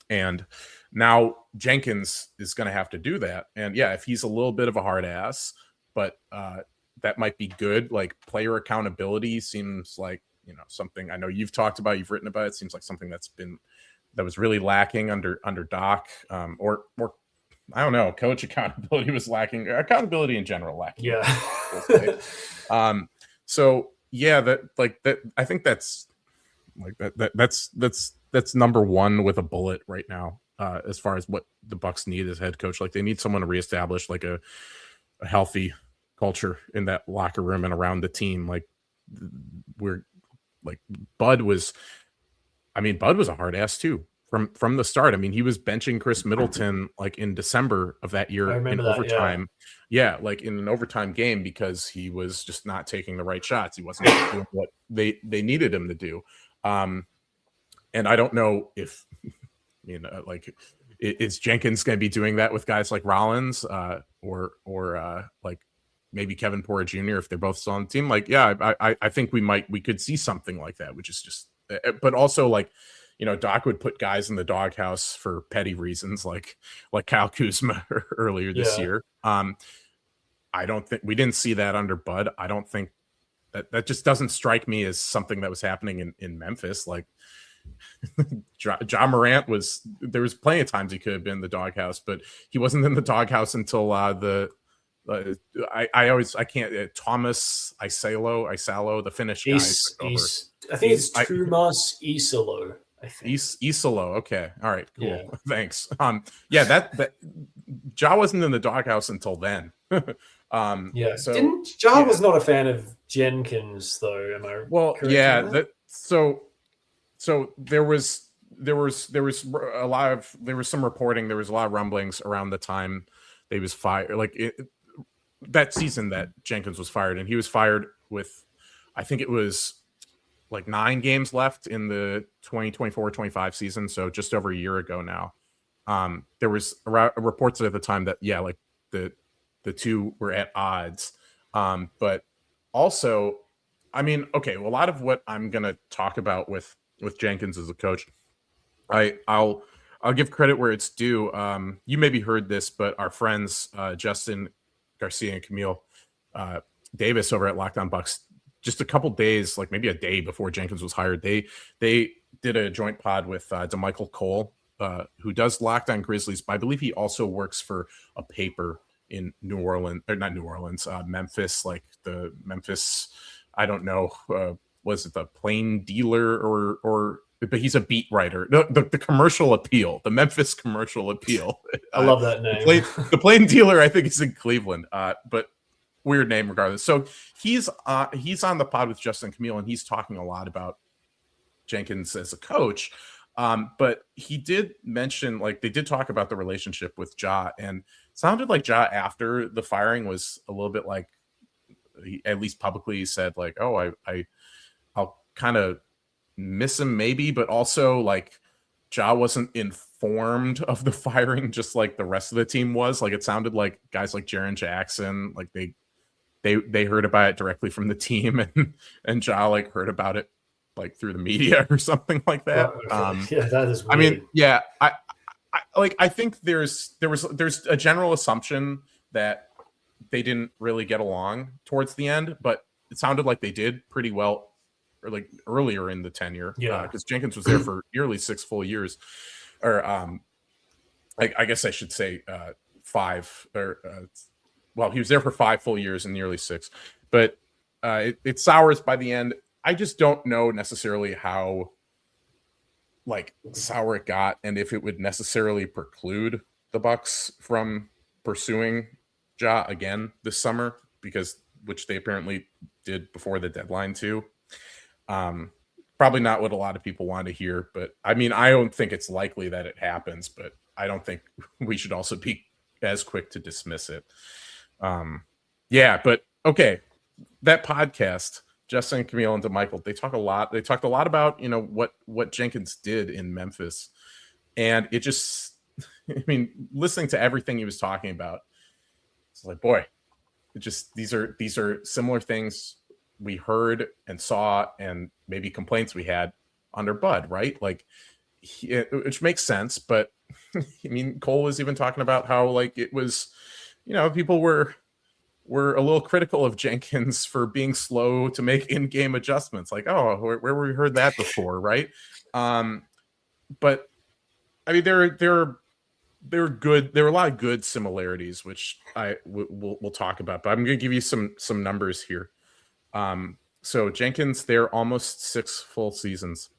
Speaker 7: And now Jenkins is going to have to do that. And if he's a little bit of a hard ass, but that might be good. Like player accountability seems like, something I know you've talked about, you've written about. It seems like something that was really lacking under Doc, or I don't know, coach accountability was lacking. Accountability in general lacking. So that I think that's like that's number one with a bullet right now, as far as what the Bucks need as head coach. Like they need someone to reestablish like a healthy culture in that locker room and around the team. Like Bud was a hard ass too from the start. I mean, he was benching Chris Middleton like in December of that year in overtime. Like in an overtime game, because he was just not taking the right shots. He wasn't doing what they needed him to do. And I don't know if, like, is Jenkins going to be doing that with guys like Rollins or like maybe Kevin Porter Jr. if they're both still on the team? Like, yeah, I think we could see something like that, which is just, but also like, Doc would put guys in the doghouse for petty reasons, like Kyle Kuzma earlier this year. I don't think we didn't see that under Bud. I don't think that just doesn't strike me as something that was happening in Memphis. Like, John Morant there was plenty of times he could have been in the doghouse, but he wasn't in the doghouse until Thomas Isalo, the Finnish guy.
Speaker 6: I think it's Tumas Isalo. I think
Speaker 7: Isalo. Okay, all right, cool. Yeah. Thanks. That Ja wasn't in the doghouse until then.
Speaker 6: So Ja was not a fan of Jenkins, though. Am I?
Speaker 7: Well, yeah. So there was some reporting. There was a lot of rumblings around the time they was fired. Like that season that Jenkins was fired, and he was fired with, I think it was like 9 games left in the 2024-25 season. So just over a year ago now. There was reports at the time that like the two were at odds. But also, I mean, okay, well, a lot of what I'm gonna talk about with Jenkins as a coach, I'll give credit where it's due. You maybe heard this, but our friends Justin Garcia and Camille Davis over at Locked On Bucks, just a couple days, like maybe a day before Jenkins was hired, they did a joint pod with DeMichael Cole, who does Locked On Grizzlies, but I believe he also works for a paper in Memphis, like the Memphis, I don't know, was it the Plain Dealer or but he's a beat writer. The Commercial Appeal, the Memphis Commercial Appeal.
Speaker 6: I love that name.
Speaker 7: The Plain Dealer, I think, is in Cleveland, but weird name regardless. So he's on the pod with Justin Camille, and he's talking a lot about Jenkins as a coach. But he did mention, like, they did talk about the relationship with Ja, and it sounded like Ja after the firing was a little bit like, he, at least publicly, he said like, oh, I'll kind of miss him maybe, but also like Ja wasn't informed of the firing just like the rest of the team was. Like, it sounded like guys like Jaren Jackson, like they heard about it directly from the team, and Ja like heard about it like through the media or something like that.
Speaker 6: Yeah, that is weird.
Speaker 7: I mean, yeah, I think there's a general assumption that they didn't really get along towards the end, but it sounded like they did pretty well, or like earlier in the tenure. Yeah, because Jenkins was there for nearly 6 full years, or I guess I should say 5, or well, he was there for 5 full years and nearly 6, but it sours by the end. I just don't know necessarily how like sour it got, and if it would necessarily preclude the Bucks from pursuing Ja again this summer, because which they apparently did before the deadline too. Probably not what a lot of people want to hear, but I mean, I don't think it's likely that it happens, but I don't think we should also be as quick to dismiss it. Yeah, but okay, that podcast, Justin, Camille, and DeMichael, they talked a lot about, you know, what Jenkins did in Memphis, and it just, I mean, listening to everything he was talking about, it's like, boy, it just, these are similar things we heard and saw, and maybe complaints we had under Bud, right? Like, which makes sense, but I mean, Cole was even talking about how like it was, you know, people were a little critical of Jenkins for being slow to make in-game adjustments. Like, oh, where we heard that before, right? But I mean, there are good. There are a lot of good similarities, which we'll talk about. But I'm going to give you some numbers here. So Jenkins, they're almost 6 full seasons.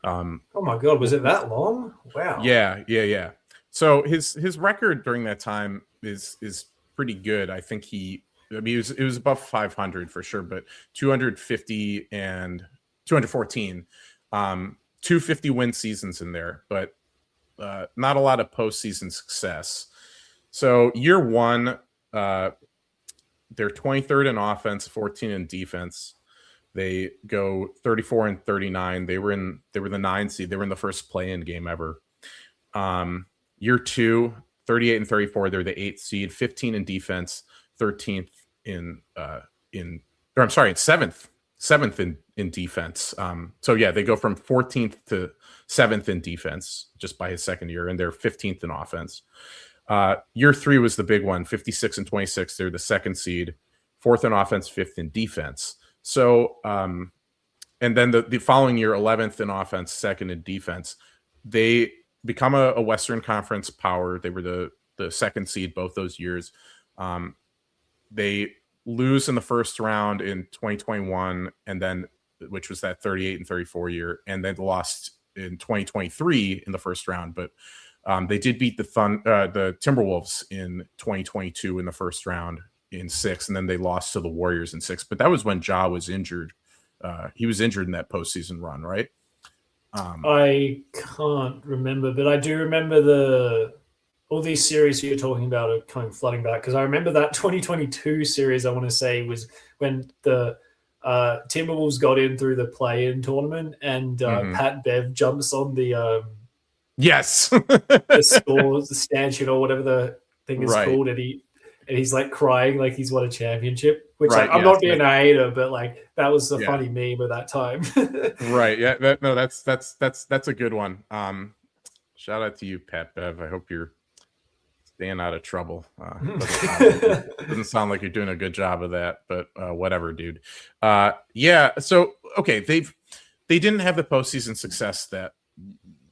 Speaker 6: Oh my God, was it that long? Wow.
Speaker 7: Yeah. So his record during that time is pretty good. I think it was above 500 for sure, but 250 and 214, 250 win seasons in there, but not a lot of postseason success. So year one, they're 23rd in offense, 14 in defense. They go 34-39. They were the 9 seed. They were in the first play-in game ever. Year 2, 38-34. They're the 8th seed, 15 in defense, 13th in 7th in defense. So yeah, they go from 14th to 7th in defense just by his second year, and they're 15th in offense. Year 3 was the big one, 56-26. They're the 2nd seed, 4th in offense, 5th in defense. So, and then the following year, 11th in offense, 2nd in defense. They become a Western Conference power. They were the 2nd seed both those years. They lose in the first round in 2021, and then which was that 38-34 year, and then lost in 2023 in the first round. But they did beat the Timberwolves in 2022 in the first round in 6, and then they lost to the Warriors in 6. But that was when Ja was injured. He was injured in that postseason run, right?
Speaker 6: I can't remember, but I do remember all these series you're talking about are kind of flooding back, because I remember that 2022 series, I want to say, was when the Timberwolves got in through the play-in tournament, and Pat Bev jumps on the
Speaker 7: yes
Speaker 6: the scores, the stanchion, or whatever the thing is called, and he's like crying like he's won a championship, which I'm not being a hater, but like that was a funny meme at that time.
Speaker 7: Right. Yeah. That's a good one. Shout out to you, Pat Bev. I hope you're staying out of trouble. Doesn't sound like you're doing a good job of that, but whatever, dude. Yeah. So okay, they didn't have the postseason success that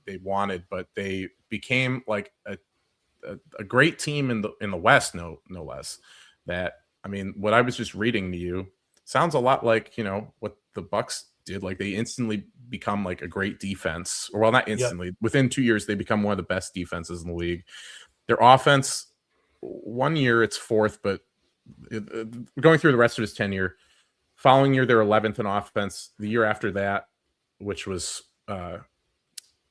Speaker 7: they wanted, but they became like a great team in the West, no less. That, I mean, what I was just reading to you sounds a lot like, what the Bucks did. Like they instantly become like a great defense, or well, not instantly. Within 2 years, they become one of the best defenses in the league. Their offense, 1 year it's 4th, but going through the rest of his tenure, following year they're 11th in offense. The year after that, which was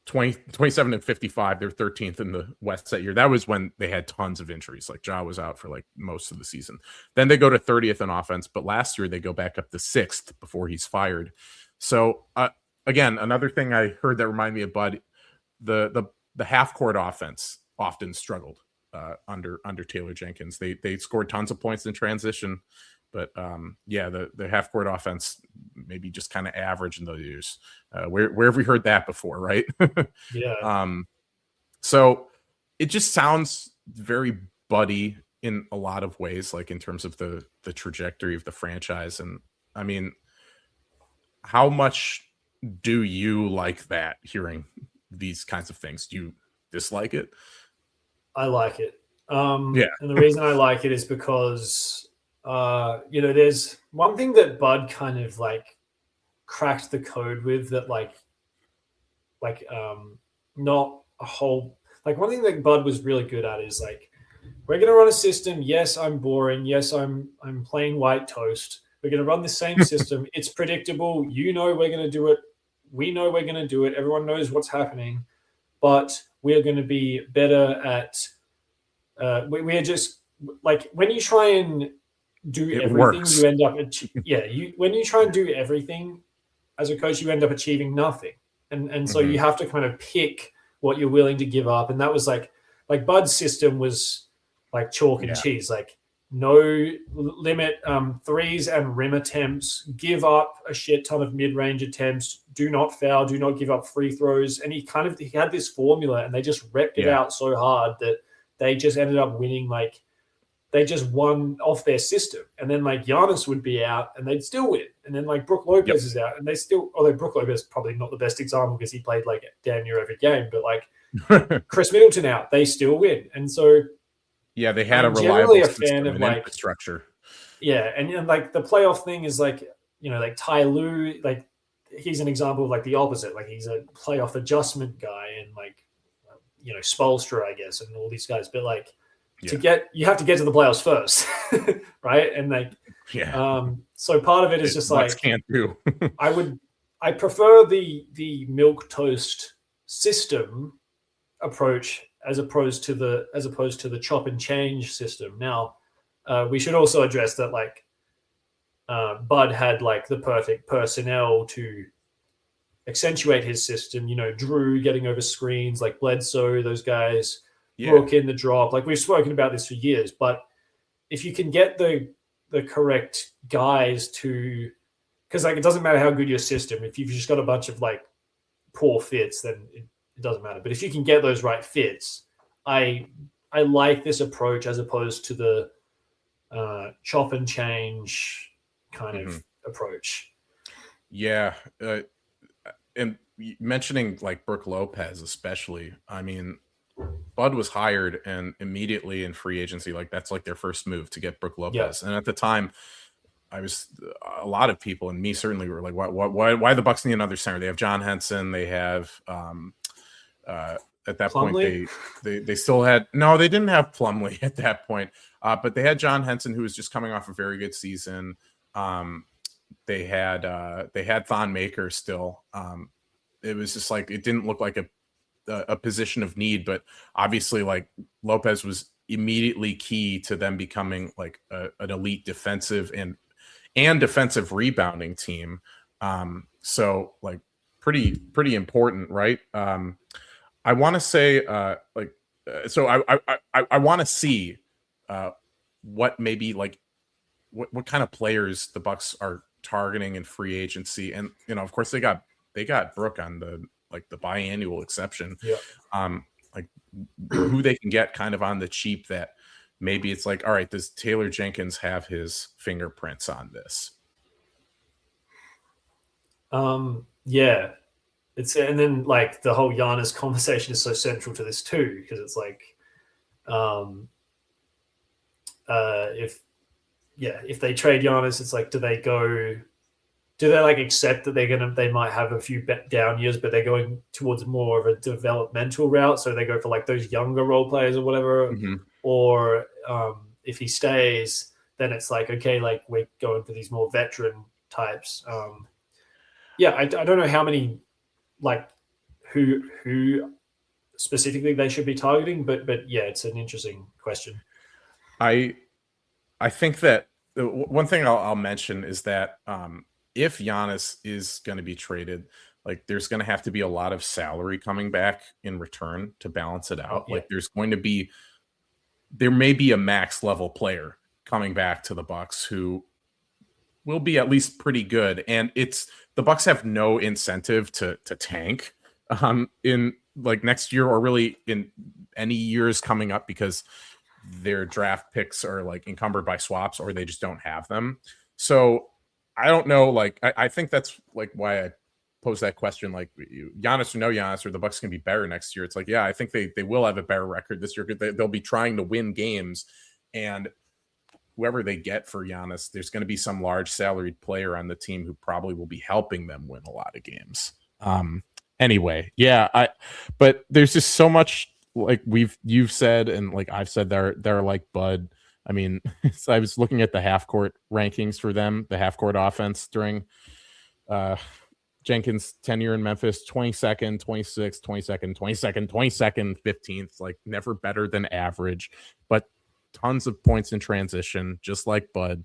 Speaker 7: 27-55, they're 13th in the West that year. That was when they had tons of injuries. Like Ja was out for like most of the season. Then they go to 30th in offense, but last year they go back up to 6th before he's fired. So again, another thing I heard that reminded me of Bud, the half court offense often struggled under Taylor Jenkins. They scored tons of points in transition, but the half court offense maybe just kind of average in those years. Where have we heard that before, right?
Speaker 6: Yeah.
Speaker 7: So it just sounds very Buddy in a lot of ways, like in terms of the trajectory of the franchise. And I mean, how much do you like that, hearing these kinds of things? Do you dislike it?
Speaker 6: I like it. And the reason I like it is because there's one thing that Bud kind of like cracked the code with, that not a whole, like one thing that Bud was really good at is like, we're going to run a system. Yes, I'm boring. Yes, I'm playing white toast. We're going to run the same system. It's predictable. We're going to do it. We know we're going to do it. Everyone knows what's happening, but we're going to be better at, we're just like, when you try and do everything,
Speaker 7: works.
Speaker 6: you end up, when you try and do everything as a coach, you end up achieving nothing. And so you have to kind of pick what you're willing to give up. And that was like Bud's system was like chalk and cheese, like no limit threes and rim attempts, give up a shit ton of mid-range attempts, do not foul, do not give up free throws. And he had this formula, and they just repped it out so hard that they just ended up winning. Like they just won off their system. And then like Giannis would be out and they'd still win. And then like Brook Lopez is out and they still, although Brook Lopez is probably not the best example because he played like damn near every game, but like Chris Middleton out, they still win. And so
Speaker 7: they had a reliable
Speaker 6: generally a
Speaker 7: system
Speaker 6: fan of
Speaker 7: and
Speaker 6: like
Speaker 7: infrastructure.
Speaker 6: Yeah, and like the playoff thing is like, like Ty Lue, like he's an example of like the opposite. Like he's a playoff adjustment guy, and like Spoelstra, I guess, and all these guys. But like you have to get to the playoffs first, right? And like so part of it is just like
Speaker 7: can't do.
Speaker 6: I prefer the milk toast system approach as opposed to the chop and change system. Now, we should also address that like Bud had like the perfect personnel to accentuate his system. Drew getting over screens, like Bledsoe, those guys, Brooke in the drop. Like we've spoken about this for years, but if you can get the correct guys to, because like it doesn't matter how good your system, if you've just got a bunch of like poor fits, then it doesn't matter. But if you can get those right fits, I like this approach as opposed to the chop and change kind of approach.
Speaker 7: Yeah. And mentioning like Brooke Lopez, especially, I mean, Bud was hired and immediately in free agency, like that's like their first move to get Brooke Lopez. And at the time, a lot of people, and me certainly, were like, why the Bucks need another center? They have John Henson. They have at that
Speaker 6: Plumlee?
Speaker 7: point they still had they didn't have Plumlee at that point, but they had John Henson, who was just coming off a very good season. They had Thon Maker still. It was just like it didn't look like a position of need, but obviously like Lopez was immediately key to them becoming like an elite defensive and defensive rebounding team. So like pretty important, right? I want to say so I want to see what maybe like what kind of players the Bucks are targeting in free agency, and of course they got Brooke on the biannual exception. Like who they can get kind of on the cheap that maybe it's like, all right, does Taylor Jenkins have his fingerprints on this?
Speaker 6: Yeah. And then like the whole Giannis conversation is so central to this too, because it's like, if they trade Giannis, it's like, do they like accept that they might have a few down years, but they're going towards more of a developmental route, so they go for like those younger role players or whatever, or if he stays, then it's like, okay, like we're going for these more veteran types. I don't know how many like who specifically they should be targeting, but yeah, it's an interesting question.
Speaker 7: I think that one thing I'll mention is that if Giannis is going to be traded, like there's going to have to be a lot of salary coming back in return to balance it out. Like there may be a max level player coming back to the Bucks who will be at least pretty good, and the Bucks have no incentive to tank in like next year or really in any years coming up, because their draft picks are like encumbered by swaps or they just don't have them. So I don't know. Like, I think that's like why I posed that question. Like, Giannis or no Giannis, or the Bucks can be better next year. It's like, yeah, I think they will have a better record this year. They'll be trying to win games, and whoever they get for Giannis, there's going to be some large salaried player on the team who probably will be helping them win a lot of games. Anyway, but there's just so much like you've said, and like I've said, they're like Bud. I mean, I was looking at the half court rankings for them, the half court offense during Jenkins' tenure in Memphis: 22nd, 26th, 22nd, 22nd, 22nd, 15th, like never better than average, but tons of points in transition, just like Bud.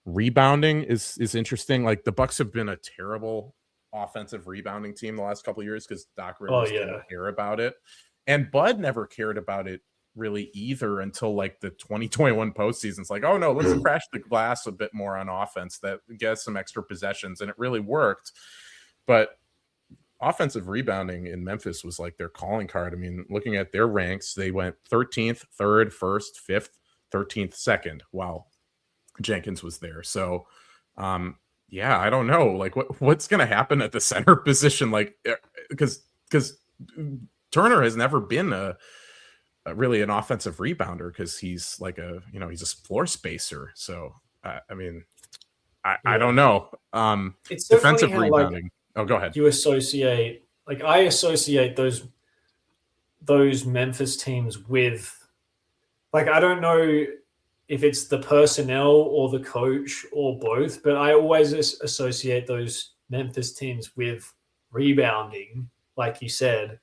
Speaker 7: Rebounding is interesting. Like the Bucks have been a terrible offensive rebounding team the last couple of years because Doc Rivers didn't care about it, and Bud never cared about it really either until like the 2021 postseason. It's like, oh no, let's crash the glass a bit more on offense that gets some extra possessions, and it really worked. But offensive rebounding in Memphis was like their calling card. I mean, looking at their ranks, they went 13th, 3rd, 1st, 5th, 13th, 2nd while Jenkins was there. So I don't know, like what's going to happen at the center position, like because Turner has never been a really an offensive rebounder, because he's like he's a floor spacer. So I mean, I don't know.
Speaker 6: It's
Speaker 7: defensive
Speaker 6: how,
Speaker 7: rebounding.
Speaker 6: Like,
Speaker 7: go ahead.
Speaker 6: You associate, like I associate those Memphis teams with, like, I don't know if it's the personnel or the coach or both, but I always associate those Memphis teams with rebounding, like you said.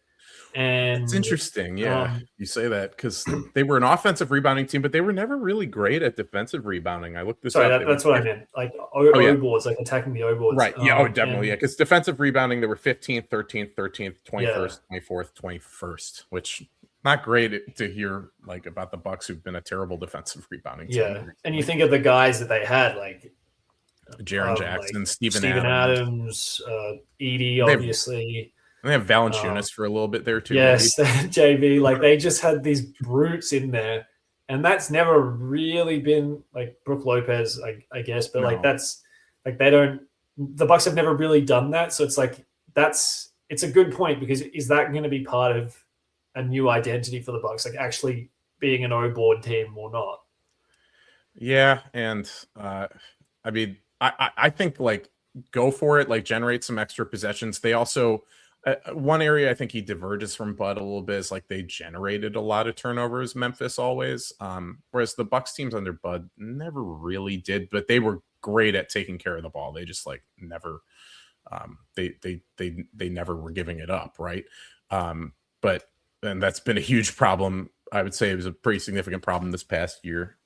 Speaker 6: And
Speaker 7: it's interesting. Yeah, you say that because they were an offensive rebounding team, but they were never really great at defensive rebounding. I looked this up.
Speaker 6: That's what I meant. Like O boards, like attacking the O boards.
Speaker 7: Right. Yeah. Definitely. Yeah. Because defensive rebounding, they were 15th, 13th, 13th, 21st, 24th, 21st, which not great to hear like about the Bucks, who've been a terrible defensive rebounding team.
Speaker 6: Yeah. And you think of the guys that they had, like
Speaker 7: Jaren Jackson,
Speaker 6: like
Speaker 7: Steven
Speaker 6: Adams, Edie, obviously.
Speaker 7: They have Valanciunas for a little bit there too.
Speaker 6: Yes, JV. Like they just had these brutes in there, and that's never really been like Brook Lopez, I guess. But like that's like the Bucks have never really done that. So it's like it's a good point, because is that going to be part of a new identity for the Bucks, like actually being an O-board team or not?
Speaker 7: Yeah, and I mean, I think like go for it, like generate some extra possessions. They also one area I think he diverges from Bud a little bit is like they generated a lot of turnovers, Memphis always, whereas the Bucks teams under Bud never really did, but they were great at taking care of the ball. They just like never they never were giving it up, right? But and that's been a huge problem. I would say it was a pretty significant problem this past year,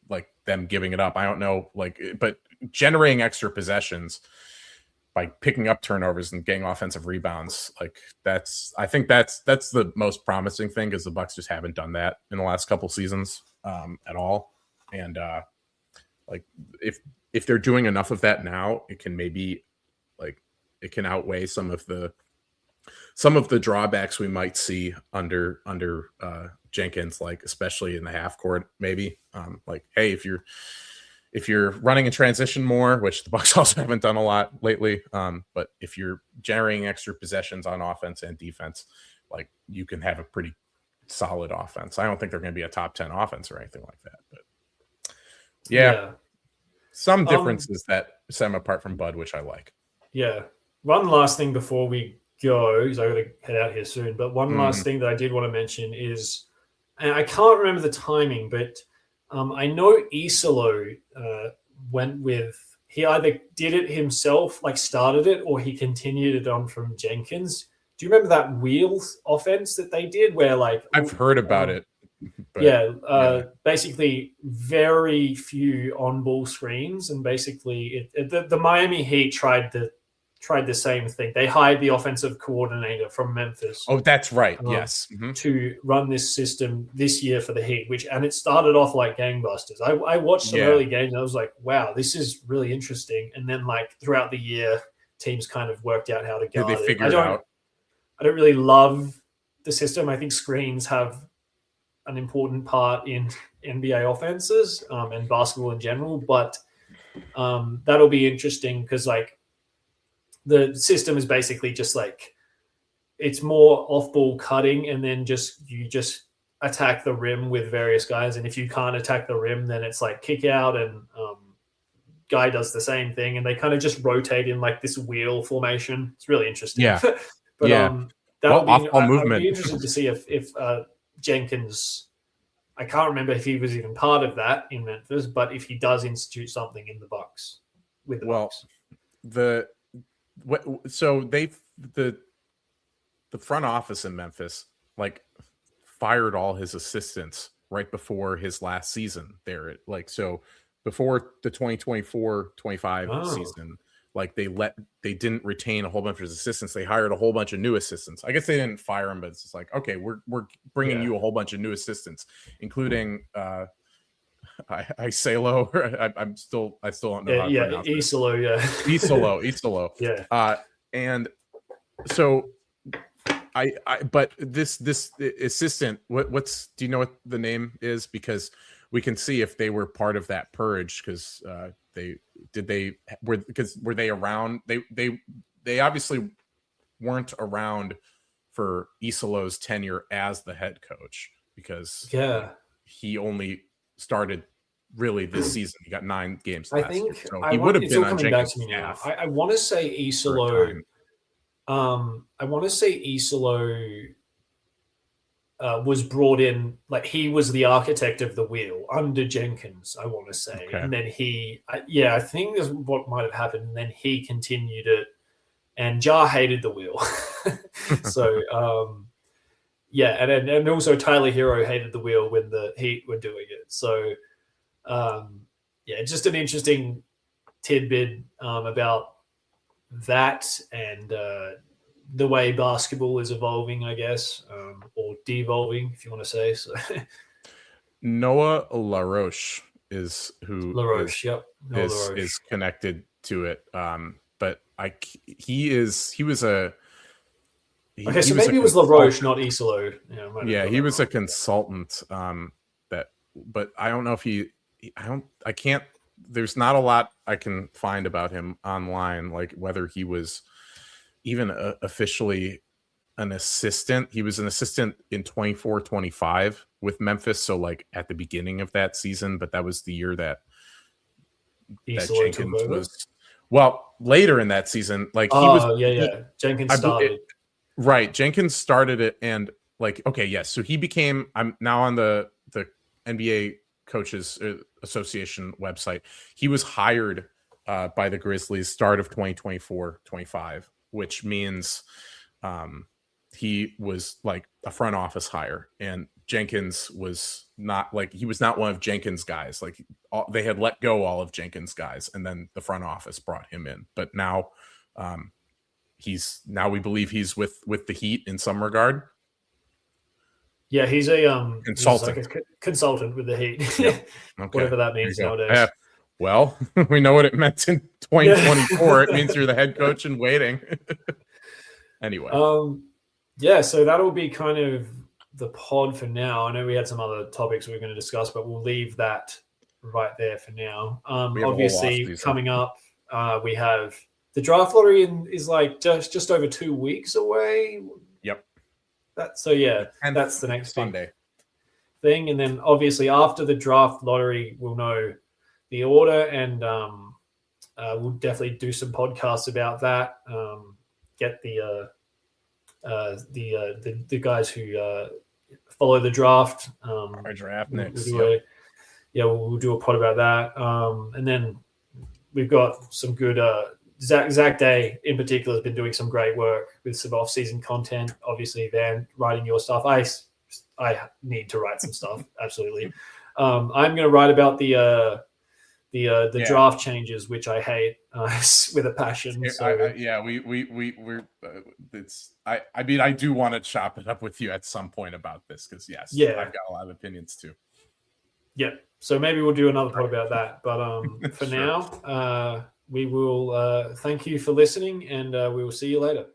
Speaker 7: like them giving it up. I don't know, like, but generating extra possessions by picking up turnovers and getting offensive rebounds, like I think that's the most promising thing, because the Bucks just haven't done that in the last couple seasons at all. And like if they're doing enough of that now, it can maybe like it can outweigh some of the drawbacks we might see under Jenkins, like especially in the half court, maybe like, hey, if you're running in transition more, which the Bucks also haven't done a lot lately, but if you're generating extra possessions on offense and defense, like you can have a pretty solid offense. I don't think they're going to be a top 10 offense or anything like that, but yeah. Some differences that set them apart from Bud, which I like.
Speaker 6: Yeah. One last thing before we go, because I got to head out here soon, but one last thing that I did want to mention is, and I can't remember the timing, but I know Isolo went with, he either did it himself, like started it, or he continued it on from Jenkins. Do you remember that wheels offense that they did where like...
Speaker 7: I've heard about it.
Speaker 6: But, basically very few on-ball screens, and basically the Miami Heat tried the same thing. They hired the offensive coordinator from Memphis.
Speaker 7: Oh, that's right. Yes.
Speaker 6: To run this system this year for the Heat, and it started off like gangbusters. I watched some early games and I was like, wow, this is really interesting. And then like throughout the year, teams kind of worked out how to guard it.
Speaker 7: They figured it out.
Speaker 6: I don't really love the system. I think screens have an important part in NBA offenses and basketball in general, but that'll be interesting because like the system is basically just like it's more off-ball cutting, and then you just attack the rim with various guys, and if you can't attack the rim, then it's like kick out, and guy does the same thing, and they kind of just rotate in like this wheel formation. It's really interesting.
Speaker 7: Yeah,
Speaker 6: but
Speaker 7: movement.
Speaker 6: I'd be interested to see if Jenkins, I can't remember if he was even part of that in Memphis, but if he does institute something in the Bucks with the Bucks.
Speaker 7: The front office in Memphis like fired all his assistants right before his last season there. Like, so before the 2024-25 season, like they didn't retain a whole bunch of his assistants. They hired a whole bunch of new assistants. I guess they didn't fire him, but it's just like, okay, we're bringing you a whole bunch of new assistants, including Isolo. I still don't know how to pronounce it. Isolo.
Speaker 6: Yeah.
Speaker 7: And so but this assistant, what's do you know what the name is? Because we can see if they were part of that purge, because were they around? They obviously weren't around for Isolo's tenure as the head coach, because he only started really this season. He got 9 games last year. So he would have been on Jenkins' staff.
Speaker 6: I want to say Isolo. I want to say Isolo was brought in, like he was the architect of the wheel under Jenkins, I want to say. Okay. And then I think that's what might have happened. And then he continued it, and Ja hated the wheel. So Yeah, and also Tyler Hero hated the wheel when the Heat were doing it. So, yeah, just an interesting tidbit about that and the way basketball is evolving, I guess, or devolving, if you want to say. So,
Speaker 7: Noah LaRoche is who
Speaker 6: LaRoche, yep, Noah
Speaker 7: is
Speaker 6: LaRoche.
Speaker 7: connected to it. But he was a
Speaker 6: Okay, so maybe it was LaRoche, not Isilode.
Speaker 7: Yeah, he was a consultant. But I don't know if I can't. There's not a lot I can find about him online, like whether he was even officially an assistant. He was an assistant in 24-25 with Memphis, so like at the beginning of that season, but that was the year that Jenkins was. Well, later in that season, like he was.
Speaker 6: Jenkins started.
Speaker 7: Right. Jenkins started it and like, okay, yes. So he became, I'm now on the NBA Coaches Association website. He was hired by the Grizzlies start of 2024-25, which means he was like a front office hire. And Jenkins was not like, he was not one of Jenkins' guys. Like they had let go all of Jenkins' guys and then the front office brought him in. But now, we believe he's with the Heat in some regard.
Speaker 6: Yeah, he's a
Speaker 7: consultant.
Speaker 6: He's like a consultant with the Heat.
Speaker 7: Yep. Okay.
Speaker 6: Whatever that means nowadays.
Speaker 7: Well, we know what it meant in 2024. It means you're the head coach and waiting. Anyway.
Speaker 6: Yeah, so that'll be kind of the pod for now. I know we had some other topics we were going to discuss, but we'll leave that right there for now. Obviously, coming up, we have the draft lottery is like just over 2 weeks away.
Speaker 7: Yep.
Speaker 6: That's the next
Speaker 7: Sunday
Speaker 6: thing. And then obviously after the draft lottery, we'll know the order and we'll definitely do some podcasts about that. Get the guys who follow the draft.
Speaker 7: Our draft next.
Speaker 6: We'll do a pod about that. And then we've got some good Zach Day in particular has been doing some great work with some off-season content. Obviously, Van writing your stuff. I need to write some stuff. Absolutely. I'm going to write about the draft changes, which I hate with a passion.
Speaker 7: I do want to chop it up with you at some point about this because I've got a lot of opinions too.
Speaker 6: Yeah. So maybe we'll do another pod about that. But for now, we will thank you for listening and we will see you later.